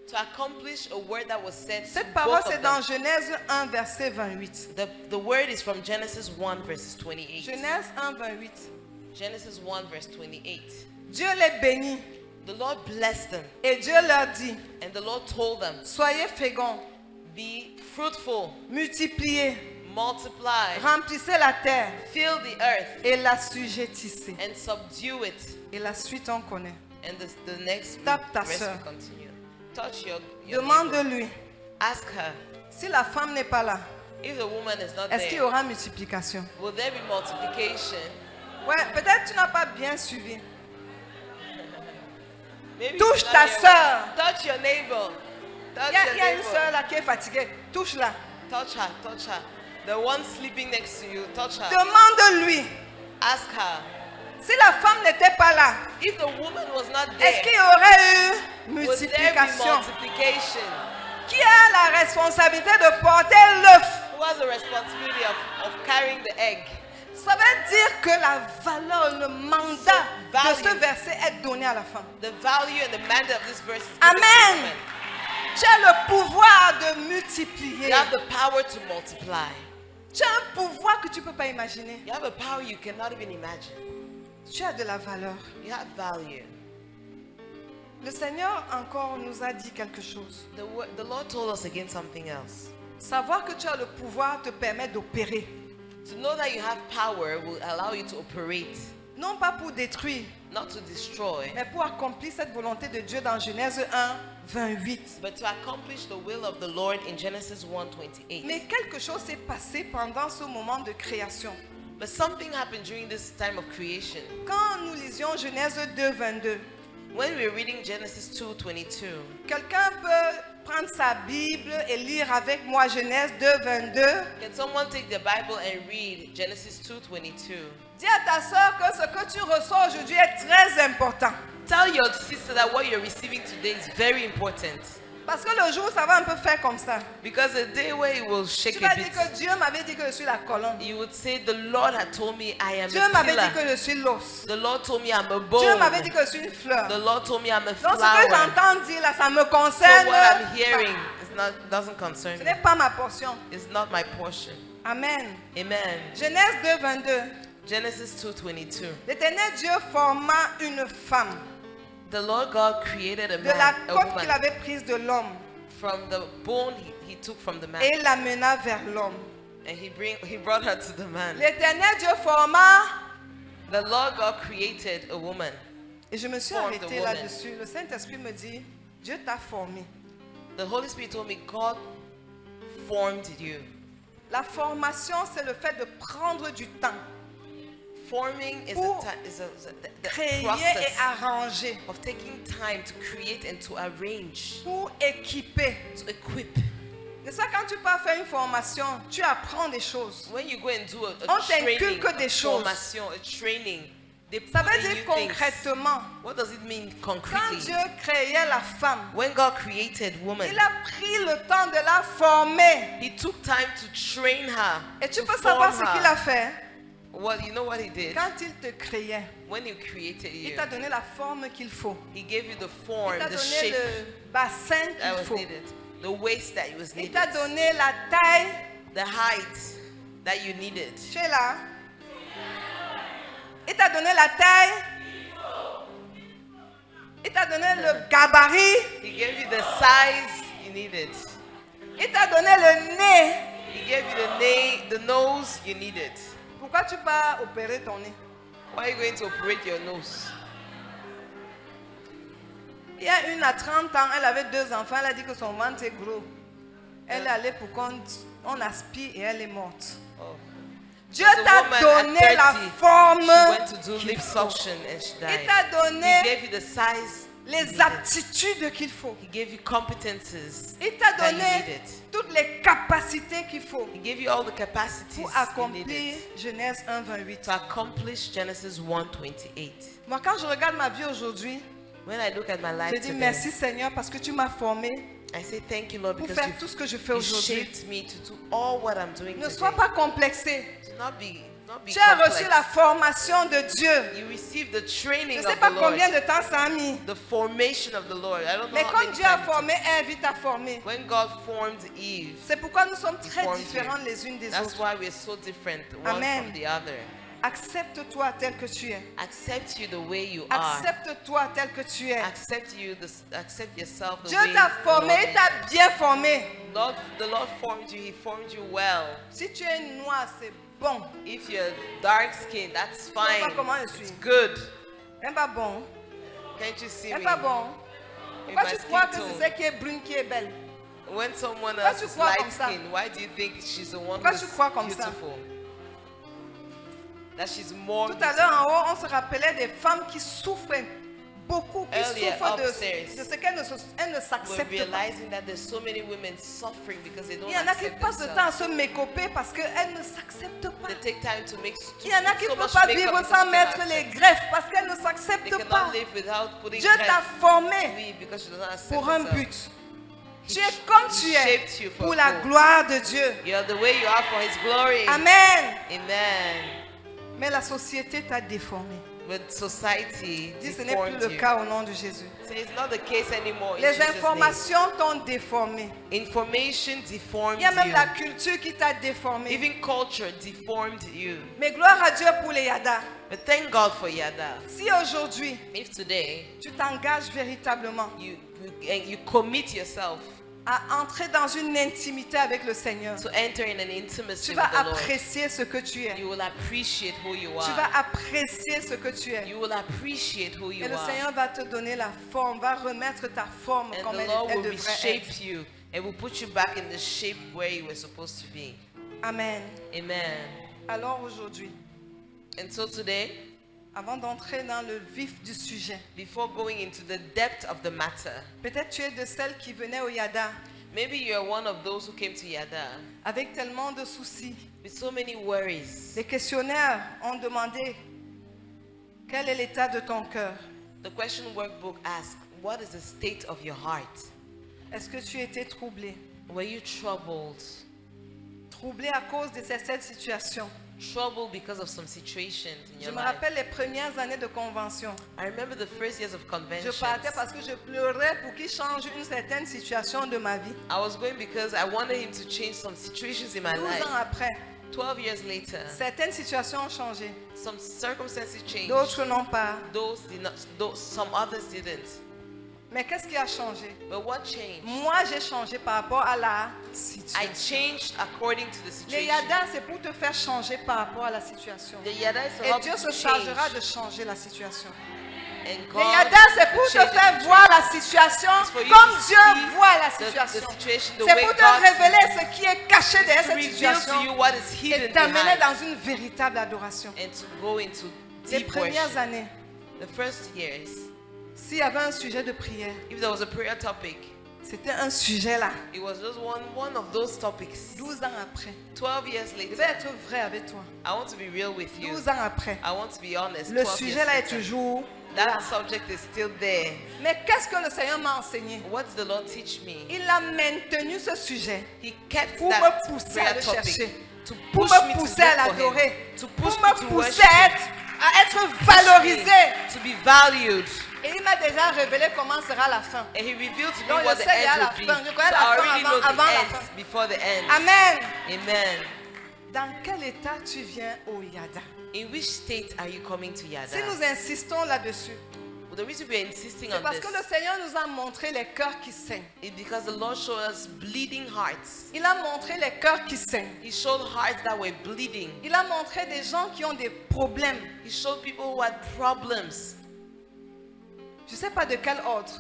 to accomplish a word that was said to Cette parole, both c'est of dans them. Genèse 1, verset 28. The word is from Genesis 1 verses 28. Genèse 1, 28. Genesis 1 verse 28. Dieu les bénit The Lord blessed them, et Dieu leur dit, and the Lord told them, soyez féconds, be fruitful, multipliez, multiply, remplissez la terre fill the earth, et l'assujettissez. and subdue it. Et la suite, on connaît. And the next Tape ta rest sœur. will continue. Touch your neighbor. Demande-lui, Ask her, si la femme n'est pas là, if the woman is not est-ce qu'il y there, aura multiplication? will there be multiplication? Ouais, peut-être tu n'as pas bien suivi. Maybe Touche you're ta not here. sœur. Touch your neighbor. Touch Il y a, your il y a une neighbor. soeur là qui est fatiguée. Touche-la. Touch her. Touch her. The one sleeping next to you. Touch her. Demande-lui, Ask her. si la femme n'était pas là, If the woman was not est-ce there, qu'il y aurait eu would there be multiplication? multiplication? Qui a la responsabilité de porter l'œuf? Who has the responsibility of carrying the egg? Ça veut dire que la valeur, le mandat So, de ce value. verset est donné à la femme. The value and the mandate of this verse is given to Amen. women. Tu as le pouvoir de multiplier. You have the power to multiply. Tu as un pouvoir que tu ne peux pas imaginer. You have a power you cannot even imagine. Tu as de la valeur. You have value. Le Seigneur encore nous a dit quelque chose. The Lord told us again something else. Savoir que tu as le pouvoir te permet d'opérer. To know that you have power will allow you to operate, Non pas pour détruire, not to destroy, mais pour accomplir cette volonté de Dieu dans Genèse 1, 28. but to accomplish the will of the Lord in Genesis 1:28. Mais quelque chose s'est passé pendant ce moment de création. But something happened during this time of creation. Quand nous lisions Genèse 2, 22, When we were reading Genesis 2:22, quelqu'un peut prendre sa Bible et lire avec moi Genèse 2, 22. can someone take the Bible and read Genesis 2:22? Dis à ta soeur que ce que tu reçois aujourd'hui est très important. Tell your sister that what you're receiving today is very important. Parce que le jour où ça va un peu faire comme ça, Because the day where it will tu shake vas a dire bit, que Dieu m'avait dit que je suis la colonne. you would say, the Lord had told me I am Dieu a m'avait dit pillar. que je suis l'os. The Lord told me I'm a Dieu m'avait dit bone. que je suis une fleur. The Lord told me I'm a Donc ce que flower. j'entends dire là, ça me So concerne. what I'm hearing is doesn't concern Ce me. n'est pas ma portion. It's not my portion. Amen. Amen. Genèse 2, 22. Genesis 2:22. L'Éternel Dieu forma une femme The Lord God created a de la man, a côte qu'il woman, avait prise de l'homme from the bone he took from the man, et l'amena vers l'homme. and he brought her to the man. L'Éternel Dieu forma, The Lord God created a woman. et je me suis Formed arrêtée a woman. là-dessus. Le Saint-Esprit me dit, Dieu t'a formé. The Holy Spirit told me God formed you. La formation, c'est le fait de prendre du temps, Forming is Pour the créer et process arranger, of taking time to create and to arrange, pour équiper. to equip. C'est ça, quand tu pars faire une formation, tu apprends des choses. When you go and do a On training, t'inculque des a choses. formation, a training, they Ça put veut in dire you things. concrètement, What does it mean quand concretely? Dieu créait la femme, When God created woman, il a pris le temps de la former. He took time to train her. Et tu to peux savoir form ce qu'il her. a fait. Well, you know what He did? Quand il te créait, When He created il you, t'a donné la forme qu'il faut. He gave you the Il form, t'a the donné shape le bassin that qu'il was faut. needed, the waist that was Il needed, t'a donné la taille. the height that you needed. Tu es là? Il t'a donné la taille. Il t'a donné le gabarit. He gave you the size you needed. Il t'a donné le nez. He gave you the nose you needed. Pourquoi tu vas opérer ton nez? Why are you going to operate your nose? Il y a une à 30 ans, elle avait 2 enfants, elle a dit que son ventre est gros. Elle est allée pour qu'on aspire et elle est morte. Oh. Dieu There's a t'a woman donné at la 30, forme. She went to do qu'il lip faut. suction and she Il died. t'a He donné gave you the size you les needed. aptitudes qu'il faut. He gave you competences Il t'a that you donné needed. toutes les capacités qu'il faut He gave you all the capacities pour you accomplir needed Genèse 1, 28. to accomplish Genesis 1:28. Moi, quand je regarde ma vie aujourd'hui, When I look at my life je dis today, merci Seigneur parce que tu m'as formé I say thank you, Lord, pour because faire tout ce que je fais you aujourd'hui. shaped me to do all what I'm doing Ne today. sois pas complexé. To not be Tu as complex. reçu la formation de Dieu. You received the Je training ne sais of pas the Lord. combien de temps ça a mis. The formation of the Lord. I don't know Mais how comme many Dieu a times it formé Ève, il t'a formé. took. When God formed Eve, C'est pourquoi nous sommes très formed différentes you. les unes des That's autres. why we're so different one Amen. from the other. Accepte-toi tel que tu es. Accept you the way you are. Accepte-toi tel que tu es. Accept yourself the Dieu way t'a the formé, Lord il t'a bien formé. Lord, the Lord formed you. He formed you well. Si tu es noir, c'est bon. If you're dark skinned, that's vois pas fine. comment je It's suis. good. C'est pas bon. Can't you see C'est me? pas bon. In Pourquoi my tu crois skin que tone. c'est celle qui est brune qui est belle? When someone Pourquoi else tu is crois light comme ça? skinned, why do you think she's the one Pourquoi who's tu crois comme ça? beautiful? That she's more Tout à l'heure en haut, on se rappelait des femmes qui souffrent beaucoup, qui Earlier, souffrent de upstairs, ce qu'elles elles ne We're s'acceptent pas. realizing that there's so many women suffering because they don't Il y en a qui accept passent le temps à themselves. se mécoper parce qu'elles ne s'acceptent pas. They take time to make Il y en a qui so ne peuvent much pas makeup vivre because sans they mettre cannot les accept. greffes parce qu'elles ne They s'acceptent cannot pas. live without putting Dieu t'a dress. formé Oui, because she doesn't accept pour un herself. but. He Tu es comme he tu es shaped you for pour a la goal. gloire de Dieu. You're the way you are for His glory. Amen. Amen. Mais la société t'a déformé. But society Dis, ce n'est plus deformed le you. cas au nom de Jésus. So it's not the case anymore. In Les Jesus' name. informations t'ont déformé. Information deformed Il y a même you. la culture qui t'a déformé. Even culture deformed you. Mais gloire à Dieu pour les Yada. But thank God for Yada. Si aujourd'hui, If today tu t'engages véritablement you commit yourself à entrer dans une intimité avec le Seigneur, to enter in an intimacy tu with vas the Lord, apprécier ce que tu es. you will appreciate who you Tu are. vas apprécier ce que tu es. You will appreciate who you Et le are. Seigneur va te donner la forme, va remettre ta forme And comme the elle, Lord elle will devrait reshape être. you and will put you back in the shape where you were supposed to be. Amen. Amen. Alors aujourd'hui, And so today, avant d'entrer dans le vif du sujet, before going into the depth of the matter, peut-être tu es de celles qui venaient au Yada maybe you're one of those who came to Yada avec tellement de soucis. with so many worries. Les questionnaires ont demandé quel est l'état de ton cœur. The question workbook asks, what is the state of your heart? Est-ce que tu étais troublé? Were you troubled? Troublé à cause de cette situation. Troubled because of some situations in Je your me life. rappelle les premières années de convention. I remember the first years of Je conventions. partais parce que je pleurais pour qu'il change une certaine situation de ma vie. I was going because I wanted him to change some situations in my 12 life. ans après, 12 years later, certaines situations ont changé. some circumstances changed. D'autres n'ont pas. Those did not. Some others didn't. Mais qu'est-ce qui a changé? But what changed? Moi, j'ai changé par rapport à la I situation. changed according to the Les situation. Yada, c'est pour te faire changer par rapport à la situation. The Yada is to Et help Dieu you se to chargera change. de changer la situation. And Les God Yada, c'est pour will te change the faire situation. voir la situation It's for you comme to Dieu see voit la the situation. situation the C'est way pour te God révéler ce qui est caché derrière to cette reveal situation to you what is et hidden t'amener behind dans une véritable adoration. and to go into Les deep premières worship. années, The first years, s'il y avait un sujet de prière, if there was a prayer topic, c'était un sujet là. it was just one of those topics. 12 ans après, 12 years je vais later, être vrai avec toi. I want to be real with you. 12 ans après, I want to be honest. le 12 sujet years là est later, toujours là. that subject is still there. Mais qu'est-ce que le Seigneur m'a enseigné? What did the Lord teach me? Il a maintenu ce sujet He kept pour that me pousser à prayer le topic chercher, to pour push me me to pousser à look for l'adorer, Him, to pour push me me to pousser worship à être Him, valorisé. to be valued. Et il m'a déjà révélé comment sera la fin. And He revealed to me Donc, what je the sais qu'il y a end la would be. fin. Je So connais la I fin already know the avant la end fin. before the end. Amen. Amen. Dans quel état tu viens au Yada? In which state are you coming to Yada? Si nous insistons là-dessus, Well, the reason we are insisting c'est on parce this que le Seigneur nous a montré les cœurs qui saignent. is because the Lord showed us bleeding hearts. Il a montré les cœurs qui saignent. He showed hearts that were bleeding. Il a montré des gens qui ont des problèmes. He showed people who had problems. Je ne sais pas de quel ordre.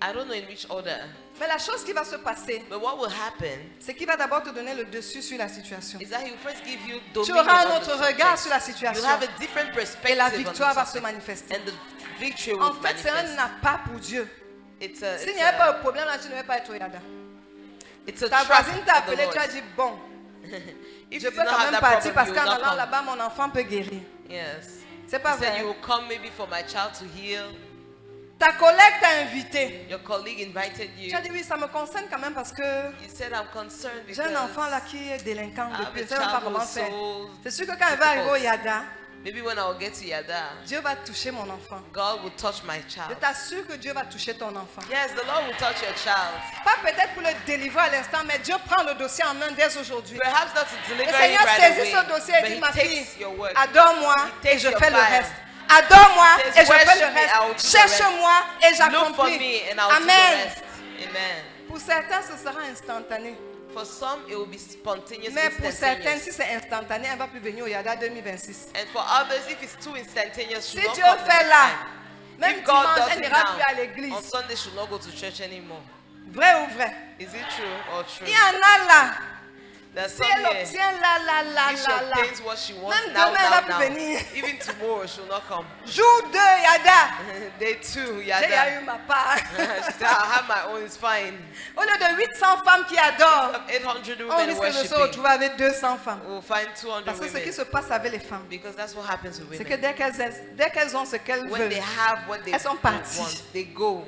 I don't know in which order. Mais la chose qui va se passer, But what will happen c'est qu'il va d'abord te donner le dessus sur la situation. is that he will first give you Tu dominion auras un on autre the regard subject. sur la You situation. have a different Et perspective la on the victoire va se subject. manifester. And the victory will En fait, c'est un manifest. appât pour Dieu. It's a, S'il it's n'y avait pas a, de problème là, tu ne vais pas être au Yada. it's a Ta trap voisine t'a for the appelé, Lord. tu as dit bon, If je you peux did not quand have même that partir problem, parce you qu'en will not allant come. là-bas, mon enfant peut guérir. Yes. C'est He pas said vrai. you will come maybe for my child to heal. Ta collègue t'a invité. Your colleague invited you. Tu as dit oui, ça me concerne quand même parce que You said I'm concerned j'ai because un enfant là qui est délinquant I have depuis. a Je ne sais même pas child comment who's faire. so C'est sûr que quand elle va arriver au Yada, maybe when I will get to Yada, Dieu va toucher mon enfant. God will touch my Je child. t'assure que Dieu va toucher ton enfant. Yes, the Lord will touch your child. Pas peut-être pour le délivrer à l'instant, mais Dieu prend le dossier en main dès aujourd'hui. Perhaps not to Le deliver him Seigneur right saisit away, ce dossier et but dit, He ma fille, takes your work. adore-moi He et takes je your fais le file. reste. Adore-moi He et says, je fais "Worship le me, I will do reste. the rest. Cherche-moi et Look for j'accomplis. me and I will do the Amen. rest." Amen. Pour certains, ce sera instantané. For some, it will be spontaneous, Mais pour certaines, instantaneous. si c'est instantané, elle ne va plus venir au Yada 2026. And for others, if it's too instantaneous, she Si won't Dieu come the fait next là, time. même If God dimanche, does elle it n'ira plus à now, l'église. on Sunday she will not go to church anymore. Vrai ou vrai? Is it true or true? Il y en a là. There's Si some elle here. obtient là, là, là, If she là, là. obtains what she wants Même now, demain, elle va now, plus now, venir. even tomorrow she will not come. Jour 2, Yada. Day 2, J'ai déjà Yada. eu ma part. She said, I have my own, it's fine. Au lieu de 800 femmes qui adorent, Of 800 on women risque de se worshiping, retrouver avec 200 femmes. we'll find 200 Parce que ce qui women. se passe avec les femmes, Because that's what happens with c'est que women. dès qu'elles ont ce qu'elles When veulent, they have what they elles sont parties. want, they go.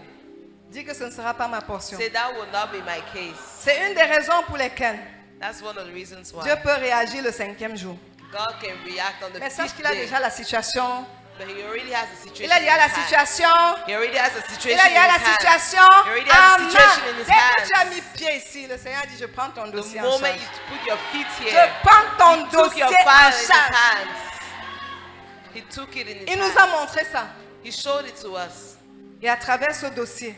dis que ce ne sera pas ma portion. Say that will not be my case. C'est une des raisons pour lesquelles That's one of the reasons why Dieu peut réagir le 5e jour. God can react on the Mais sache 5th qu'il a day. déjà la situation. But he already has a situation. Il a déjà in la his hand. situation. He already has a Il situation a in déjà la his hand. situation. He already has a Amen. situation in his Dès que tu as hands. mis pied ici, le Seigneur dit, je prends ton The dossier en moment charge. you put your feet Je here, prends ton he took dossier your en file in his charge. hands. He took it in his Il nous hands. a montré ça. He showed it to us. Et à travers ce dossier,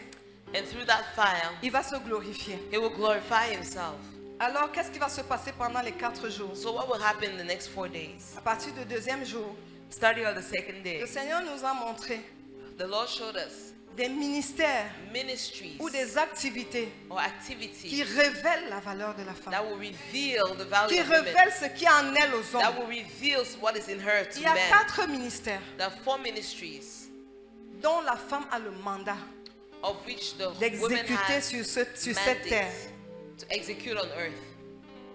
And through that file, il va se glorifier. he will glorify himself. Alors, qu'est-ce qui va se passer pendant les 4 jours? So what will happen in the next 4 days? À partir du 2e jour, Starting on the second day, le Seigneur nous a montré the Lord showed us des ministères ministries ou des activités or qui activities révèlent la valeur de la that femme, will reveal the value qui of women, révèlent ce qui est en elle aux that hommes. will reveal what is in her to Il y a men. 4 ministères There are 4 ministries dont la femme a le mandat of which the woman d'exécuter has sur cette terre. mandate to execute on earth.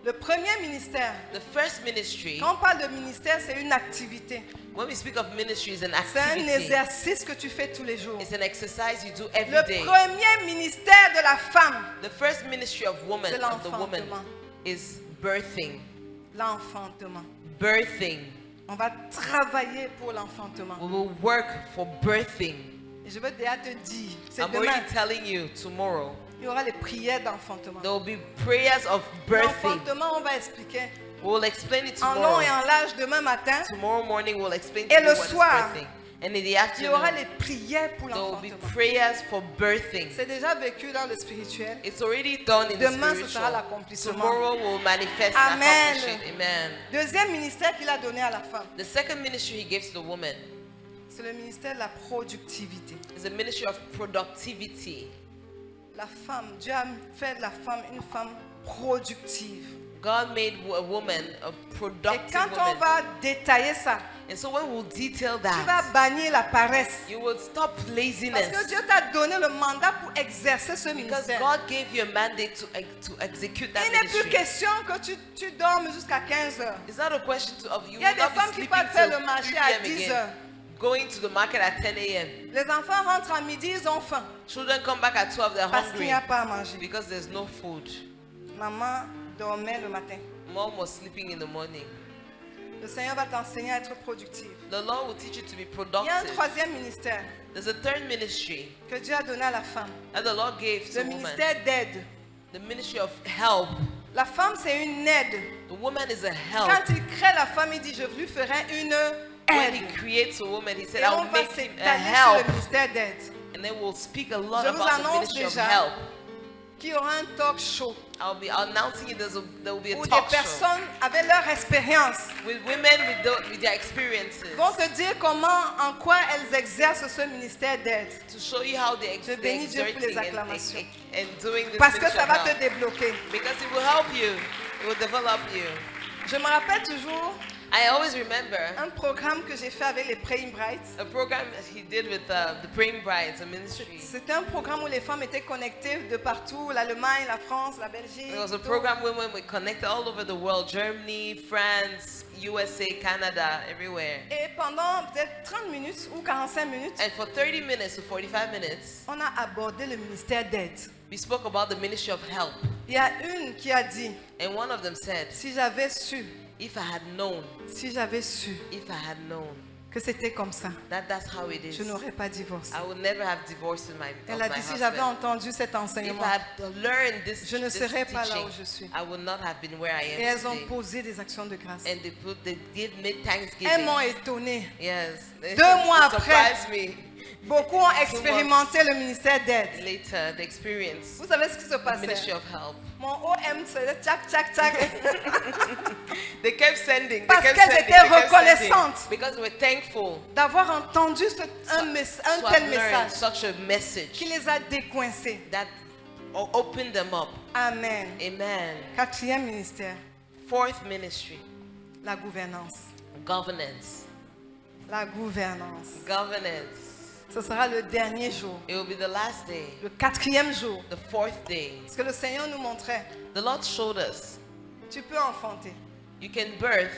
Le premier ministère, The first ministry, quand on parle de ministère, c'est une activité. when we speak of ministry, is an C'est un activity. exercice que tu fais tous les jours. It's an exercise you do every Le day. premier ministère de la femme, The first ministry of woman, c'est of the woman, l'enfantement. is birthing. L'enfantement. Birthing. On va travailler pour l'enfantement. We will work for birthing. Et je veux déjà te dire, c'est I'm demain, already telling you, tomorrow, il y aura les prières d'enfantement. there will be prayers of birthing. L'enfantement, on va expliquer We'll explain it en long tomorrow. et en large demain matin. Tomorrow morning, we'll explain to Et you le what is soir, birthing. And in the Il y aura afternoon, les prières pour there will be l'enfantement. prayers for birthing. C'est déjà vécu dans le spirituel. It's already done in the Demain, ce sera spiritual. l'accomplissement. Tomorrow will manifest and Amen. accomplish it. Amen. Deuxième ministère qu'il a donné à la femme, The second ministry he gives to the woman c'est le ministère de la productivité. is a ministry of productivity. La femme, Dieu a fait de la femme une femme productive. God made a woman a Et productive quand on woman. va détailler ça, And so when we'll detail tu vas that, bannir la paresse. you will stop Parce laziness. que Dieu t'a donné le mandat pour exercer ce Because ministère. God gave you a mandate to execute that Il n'est plus ministry. question que tu dormes jusqu'à 15 heures. It's not a question of you Il y a will des not be femmes qui sleeping partent faire till le marché 3 à p.m. 10 again. heures. Going to the market at 10 a.m. Les enfants rentrent à midi, ils ont faim. Children come back at 12, they're Parce qu'il hungry n'y a pas à manger. because there's no food. Maman dormait le matin. Mom was sleeping in the morning. Le Seigneur va t'enseigner à être productif. The Lord will teach you to be Il y a un productive. troisième ministère There's a third ministry que Dieu a donné à la femme. that the Lord gave to Le woman. ministère d'aide. The ministry of help. La femme, c'est une aide. The woman is a help. Quand il crée la femme, il dit, je lui ferai une When he aide. creates a woman, he said, Et I on will va make him a s'étaler sur help. le ministère d'aide. And then we'll speak a lot Je vous about the annonce ministry of déjà help. qu'il y aura un talk show I'll be announcing it. There will be a où des talk show personnes avec leur expérience with women with their experiences vont te dire comment, en quoi elles exercent ce ministère d'aide. to show you how they Je bénis Dieu pour les exerting acclamations. and doing this Parce que ministry ça of va te help. débloquer. Because it will help you. It will develop you. Je me rappelle toujours I always remember un programme que j'ai fait avec les Praying Brides. a program that he did with the Praying Brides, a ministry. C'était un programme où les femmes étaient connectées de partout, l'Allemagne, la France, la Belgique. It was a tout. program women were connected all over the world, Germany, France, USA, Canada, everywhere. Et pendant peut-être 30 minutes ou 45 minutes, And for 30 minutes to 45 minutes, on a abordé le ministère d'aide. we spoke about the ministry of help. Il y a une qui a dit, And one of them said, si j'avais su, if I had known, que c'était comme ça, that's how it is, je n'aurais pas divorcé. I would never have divorced with my Elle a dit, si j'avais husband. entendu cet If enseignement, I had learned this, je ne this serais pas là teaching, où je suis. I would not have been where I Et am elles ont today. posé des actions de grâce. And they made Elles thanksgiving. m'ont étonnée. Yes. 2 mois It après, surprised me. beaucoup ont expérimenté le ministère d'aide. Later, the experience, Vous savez ce qui se the ministry passait? of help. Mon OM faisait tchac, tchac, tchac. They kept sending. Parce they kept qu'elles sending, étaient they kept reconnaissantes. sending. Because they were thankful D'avoir entendu un to tel have learned message such a message qui les a décoincés. that opened them up. Amen. Amen. 4e ministère, Fourth ministry, la gouvernance. governance. La gouvernance. Governance. Ce sera le dernier jour, It will be the last day, le 4e jour. the fourth day. Parce que le Seigneur nous montrait, The Lord showed us tu peux enfanter, you can birth,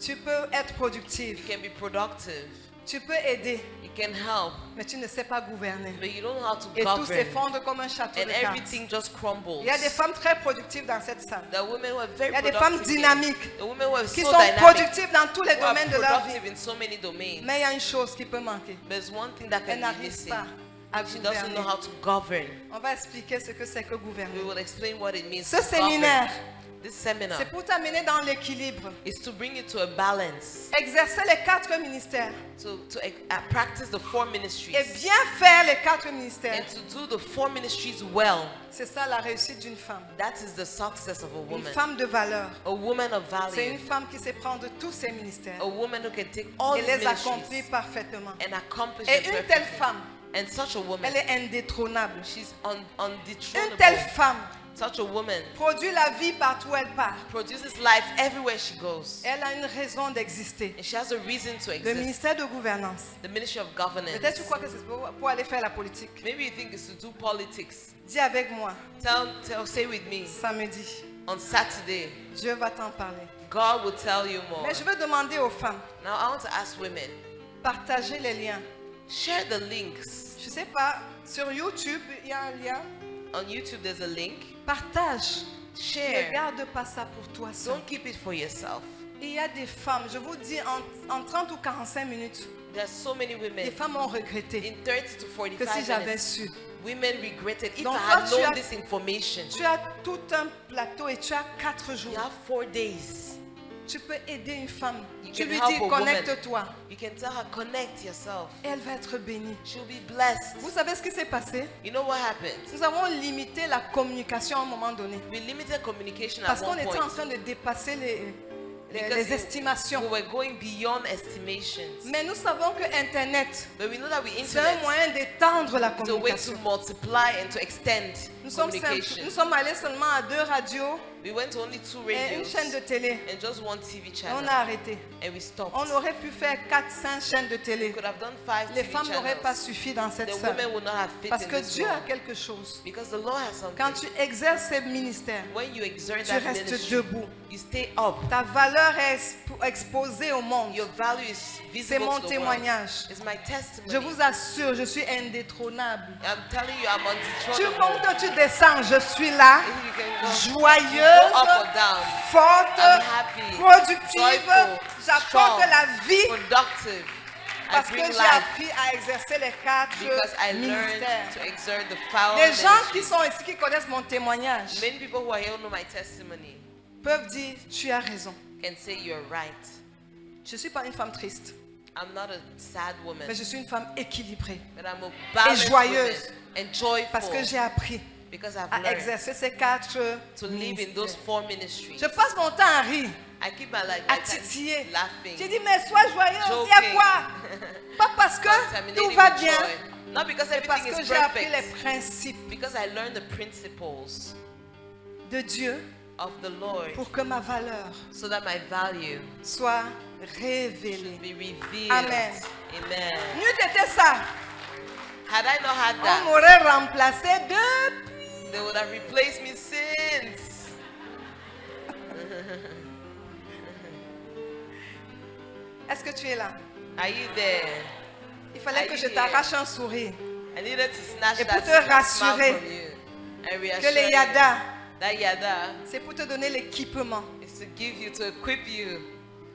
tu peux être you productif, can be productive, tu peux aider, you can help, mais tu ne sais pas gouverner. but you don't know how to Et tout govern. s'effondre comme un château And de cartes. everything just crumbles. Il y a des femmes très productives dans cette salle, The women who are very Il y a des femmes productive. dynamiques The women who are qui so sont dynamic. productives dans tous les Who are domaines de leur vie. productive in so many domains. Mais il y a une chose qui peut manquer. There's one thing that Elle can be n'arrive missing. pas à She doesn't know gouverner. how to govern. On va expliquer ce que c'est que We gouverner. will explain what it means Ce to séminaire, govern. This seminar c'est pour t'amener dans l'équilibre. is to bring you to a balance, Exercer les 4 ministères to practice the 4 et ministries, bien faire les 4 ministères. and to do the 4 ministries well. C'est ça la réussite d'une femme. That is the success of a Une woman. femme de valeur. A woman of C'est une value. femme qui sait prendre tous ses ministères A woman who can take all et these les accomplir ministries parfaitement. and accomplish Et them une telle perfectly. femme, And such a woman, elle est indétrônable. she's Une undethronable. telle femme Such a woman produit la vie partout où elle part. produces life everywhere she goes. Elle a une raison d'exister. And she has a reason to Le exist. ministère de gouvernance. The ministry of governance. Peut-être tu crois que c'est pour aller faire la politique. Maybe you think it's to do politics. Dis avec moi, Say with me. samedi, On Saturday, Dieu va t'en parler. God will tell you more. Mais je veux demander aux femmes, Now I want to ask women, partagez les liens. share the links. Je sais pas, sur YouTube, il y a un lien. On YouTube, there's a link. Partage. Ne Share. garde pas ça pour toi seul. Don't keep it for yourself. Il y a des femmes, je vous dis, en 30 ou 45 minutes, There's so many les women femmes ont regretté in 30 to que si 45 j'avais minutes. su. Women regretted if Donc, I had toi, tu known as- this information. Tu as tout un plateau et tu as 4 You jours. have 4 days. Tu peux aider une femme. You Tu can lui help dis, a woman. connecte-toi. You can tell her, connect yourself. Et elle va être bénie. She'll be blessed. Vous savez ce qui s'est passé? You know what happened? Nous avons limité la communication à un moment donné. We limited communication Parce at qu'on one était point. en train de dépasser les Because estimations. we were going beyond estimations. Mais nous savons que Internet, But we know that we c'est un internet moyen d'étendre la is a way to communication. multiply and to extend Nous sommes communication. allés seulement à 2 radios We went to only 2 et une radios chaîne de télé. and just 1 TV Et channel. on a arrêté. And we stopped. On aurait pu faire 4-5 chaînes de We télé. could have done 5 Les TV femmes n'auraient pas channels. suffi dans cette The salle. women would not have fit Parce in que this Dieu a room. quelque chose. Because the Lord has Quand something. tu exerces ces ministères, When you exert tu that restes ministry, debout. you stay up. Ta valeur est exposée au monde. Your value is C'est visible mon to the world. témoignage. It's my testimony. Je vous assure, je suis indétrônable. I'm telling you, I'm Tu undetronable. montes, tu descends, je suis là, You can go joyeuse, up or down, forte, I'm happy, productive. joyful, J'apporte strong, la vie productive. I parce que bring j'ai life appris à exercer les 4 because I learned ministères. to exert the power Les of gens qui ministry. sont ici, qui connaissent mon témoignage, Many people who are here know my testimony peuvent dire, tu as raison. can say you're right. Je ne suis pas une femme triste, I'm not a sad woman, mais je suis une femme équilibrée. but I'm a balanced joyeuse. woman and joyful Parce que j'ai appris Because I've à learned exercer ces 4 to live in those ministères. 4 ministries. Je passe mon temps à rire, I keep my à time titiller. laughing, J'ai dit, mais sois joyeuse, il y a joking, quoi? Pas parce que contaminating tout va with bien, joy. Not because mais parce everything que is j'ai appris les perfect. principes Because I learned the principles de Dieu of the Lord pour que ma valeur so that my value soit should révélée. be revealed. Amen. Amen. N'eût été ça, Had I not had on that, m'aurait remplacé depuis. they would have replaced me since. Est-ce que tu es là? Are you there? Il fallait Are que you je here? t'arrache un sourire. I needed to snatch Et pour that te smile rassurer from you and Que reassure les you yada, that yada c'est pour te donner l'équipement is to give you, to equip you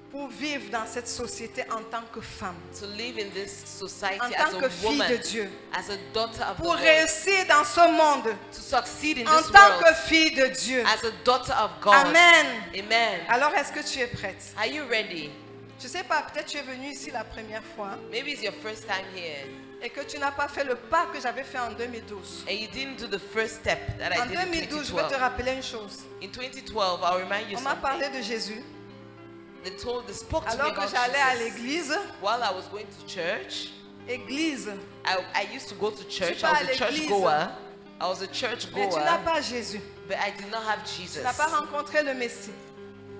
pour vivre dans cette société en tant que femme, to live in this society en as tant que a fille woman, de Dieu, as a daughter of the pour Lord, réussir dans ce monde to succeed in en this tant que world fille de Dieu. as a daughter of God. Amen. Amen. Alors, est-ce que tu es prête? Are you ready? Je sais pas, peut-être tu es venue ici la première fois Maybe it's your first time here et que tu n'as pas fait le pas que j'avais fait en 2012. and you didn't do the first step that I En did in 2012, je vais te 2012. rappeler une chose. In 2012, I'll remind you On m'a something. parlé de Jésus They spoke to me alors que about j'allais à Jesus. l'église. While I was going to church, Église. I used to go to church. vas I was à a church l'église. goer. I was a church Mais tu n'as goer, pas Jésus. but I did not have Tu Jesus. n'as pas rencontré le Messie.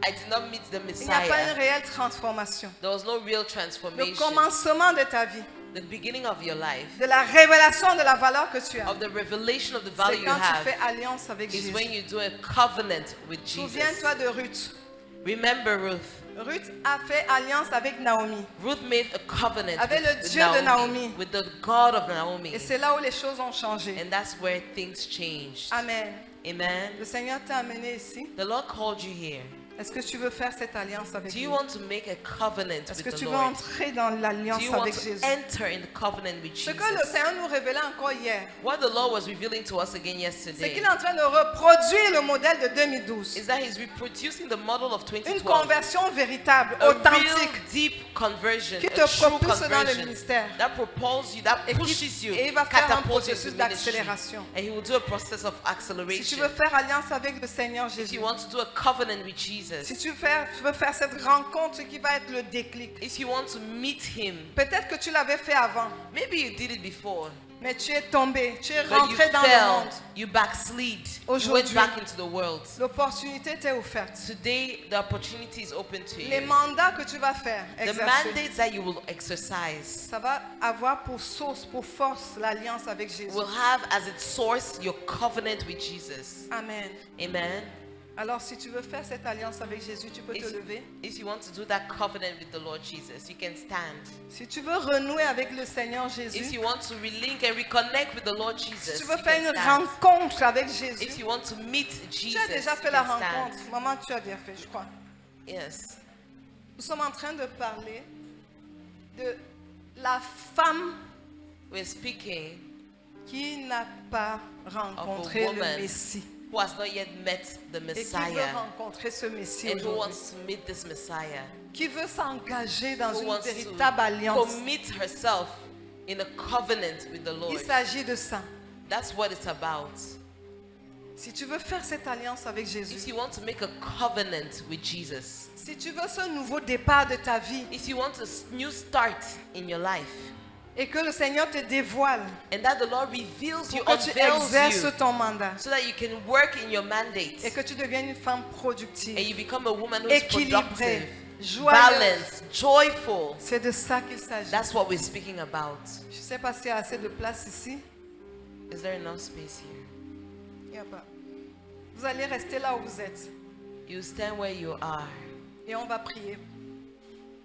I did not meet the Il n'y a pas une Messiah. réelle transformation. There was no real Le transformation. commencement de ta vie, The beginning of your life, de la révélation de la valeur que tu as, of the revelation of the c'est value you quand tu fais have, alliance avec is when Jésus. you do a covenant with Jesus. Souviens-toi de Ruth. Remember Ruth. Ruth a fait alliance avec Naomi. Ruth made a covenant Avec le with Dieu de Naomi. with the God of Naomi. Et c'est là où les choses ont changé. And that's where things changed. Amen. Amen. Le Seigneur t'a amené ici. The Lord called you here. Est-ce que tu veux faire cette alliance avec Do lui? you want to make a covenant Est-ce with que the tu veux Lord? entrer dans l'alliance Do you want avec to Jésus? enter in the covenant with Ce que le Jesus? Seigneur nous révélait encore hier, What the Lord was revealing to us again c'est yesterday qu'il est en train de reproduire le modèle de 2012. is that He's reproducing the model of Une 2012. conversion véritable, A real authentique, deep conversion, qui a te true propulse dans le conversion ministère. that propels you, that Et qui- pushes you, et il va faire un catapults you processus into ministry. d'accélération. And He will do a process of Si tu acceleration. veux faire alliance avec le Seigneur If Jésus, you want to do a covenant with si Jesus, tu veux faire cette rencontre qui va être le déclic, if you want to meet Him, peut-être que tu l'avais fait avant, maybe you did it before, mais tu es tombé, tu es but you rentré dans le fell, monde. you backslid, you went Aujourd'hui, back into the world. L'opportunité t'est offerte. Today, the opportunity is open to Les you. mandats que tu vas faire, The exercer, mandates that you will exercise ça va avoir pour source, pour force l'alliance avec Jésus. will have as its source your covenant with Jesus. Amen. Amen. Alors si tu veux faire cette alliance avec Jésus, tu peux te lever. If you want to do that covenant with the Lord Jesus, you can stand. Si tu veux renouer avec le Seigneur If Jésus, you want to relink and reconnect with the Lord Jesus, si tu you veux faire can une stand. rencontre avec If Jésus, you want to meet tu Jesus, as déjà you fait la can rencontre. stand. Maman, tu as déjà fait, je crois. Yes. Nous sommes en train de parler de la femme We're speaking qui n'a pas rencontré le woman Messie who has not yet met the et qui veut Messiah rencontrer ce Messie and who aujourd'hui, wants to meet this Messiah, qui veut s'engager dans who une wants véritable to alliance. commit herself in a covenant with the Lord. Il s'agit de ça. That's what it's about. Si tu veux faire cette alliance avec Jésus, If you want to make a covenant with Jesus, si tu veux ce nouveau départ de ta vie if you want a new start in your life, et que le Seigneur te dévoile and that the Lord reveals you, pour que tu unveils exerces you, ton mandat so that you can work in your mandate et que tu deviennes une femme and productive, you become a woman who is équilibrée, productive, joyeuse. balanced, joyful. C'est de ça qu'il s'agit. That's what we're speaking about. Je ne sais pas s'il y a assez de place ici. Is there enough space here? Il n'y a pas. Vous allez rester là où vous êtes You stand where you are et on va prier.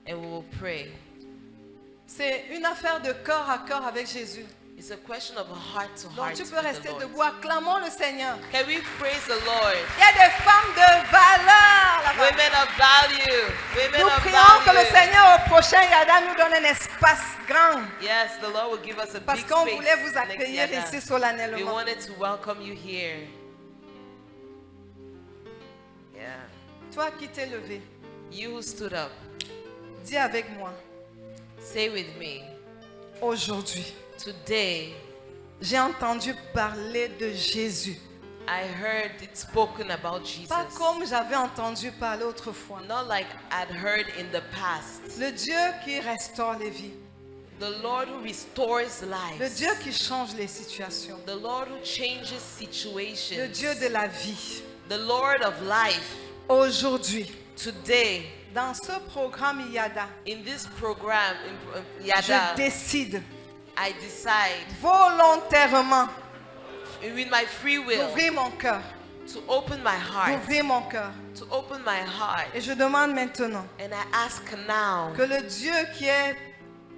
and we will pray. C'est une affaire de cœur à cœur avec Jésus. It's a question of heart to Donc heart tu peux with rester the Lord. debout, acclamons le Seigneur. Can we praise the Lord? Il y a des femmes de valeur là-bas. Women of value. Women Nous of prions que le value. Seigneur au prochain Yada nous donne un espace grand. Yes, the Lord will give us a Parce big qu'on space voulait vous next accueillir Yada. ici We solennellement. wanted to welcome you here. Yeah. Toi qui t'es levé, You who stood up, dis avec moi, say with me, aujourd'hui, today j'ai entendu parler de Jésus. I heard it spoken about Pas Jesus. comme j'avais entendu parler autrefois. Not like I'd heard in the past. Le Dieu qui restaure les vies. The Lord who restores Le lives. Dieu qui change les situations. The Lord who changes Le situations. Dieu de la vie. The Lord of life. Aujourd'hui, Today, dans ce programme IADA, in this program, je Yada, décide I decide volontairement with my free will d'ouvrir mon cœur. to open my heart. D'ouvrir mon cœur. To open my heart. Et je demande maintenant And I ask now que le Dieu qui est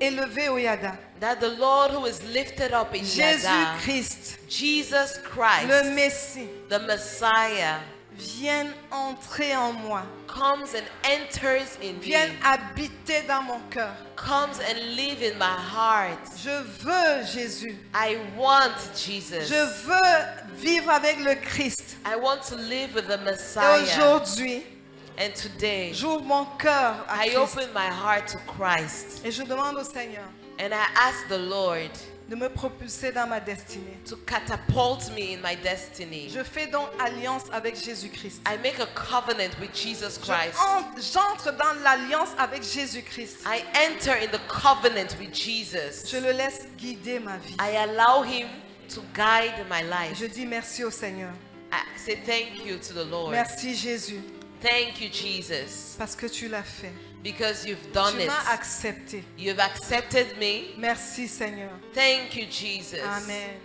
élevé au Yada, that the Lord who is lifted up in Yada, Jésus-Christ, Jesus le Christ, Messie, the Messiah, vienne entrer en moi, comes and enters in me, vienne habiter dans mon cœur. comes and live in my heart. Je veux Jésus. I want Jesus. Je veux vivre avec le Christ. I want to live with the Et Messiah. aujourd'hui, And today, j'ouvre mon cœur à I Christ. open my heart to Christ. Et je demande au Seigneur And I ask the Lord de me propulser dans ma destinée. to catapult me in my destiny. Je fais donc alliance avec Jésus-Christ. I make a covenant with Jesus Christ. J'entre dans l'alliance avec Jésus-Christ. I enter in the covenant with Jesus. Je le laisse guider ma vie. I allow him to guide my life. Je dis merci au Seigneur. I say thank you to the Lord. Merci Jésus, Thank you, Jesus, parce que tu l'as fait. because you've done Tu it. m'as accepté. You've accepted me. Merci Seigneur. Thank you, Jesus. Amen.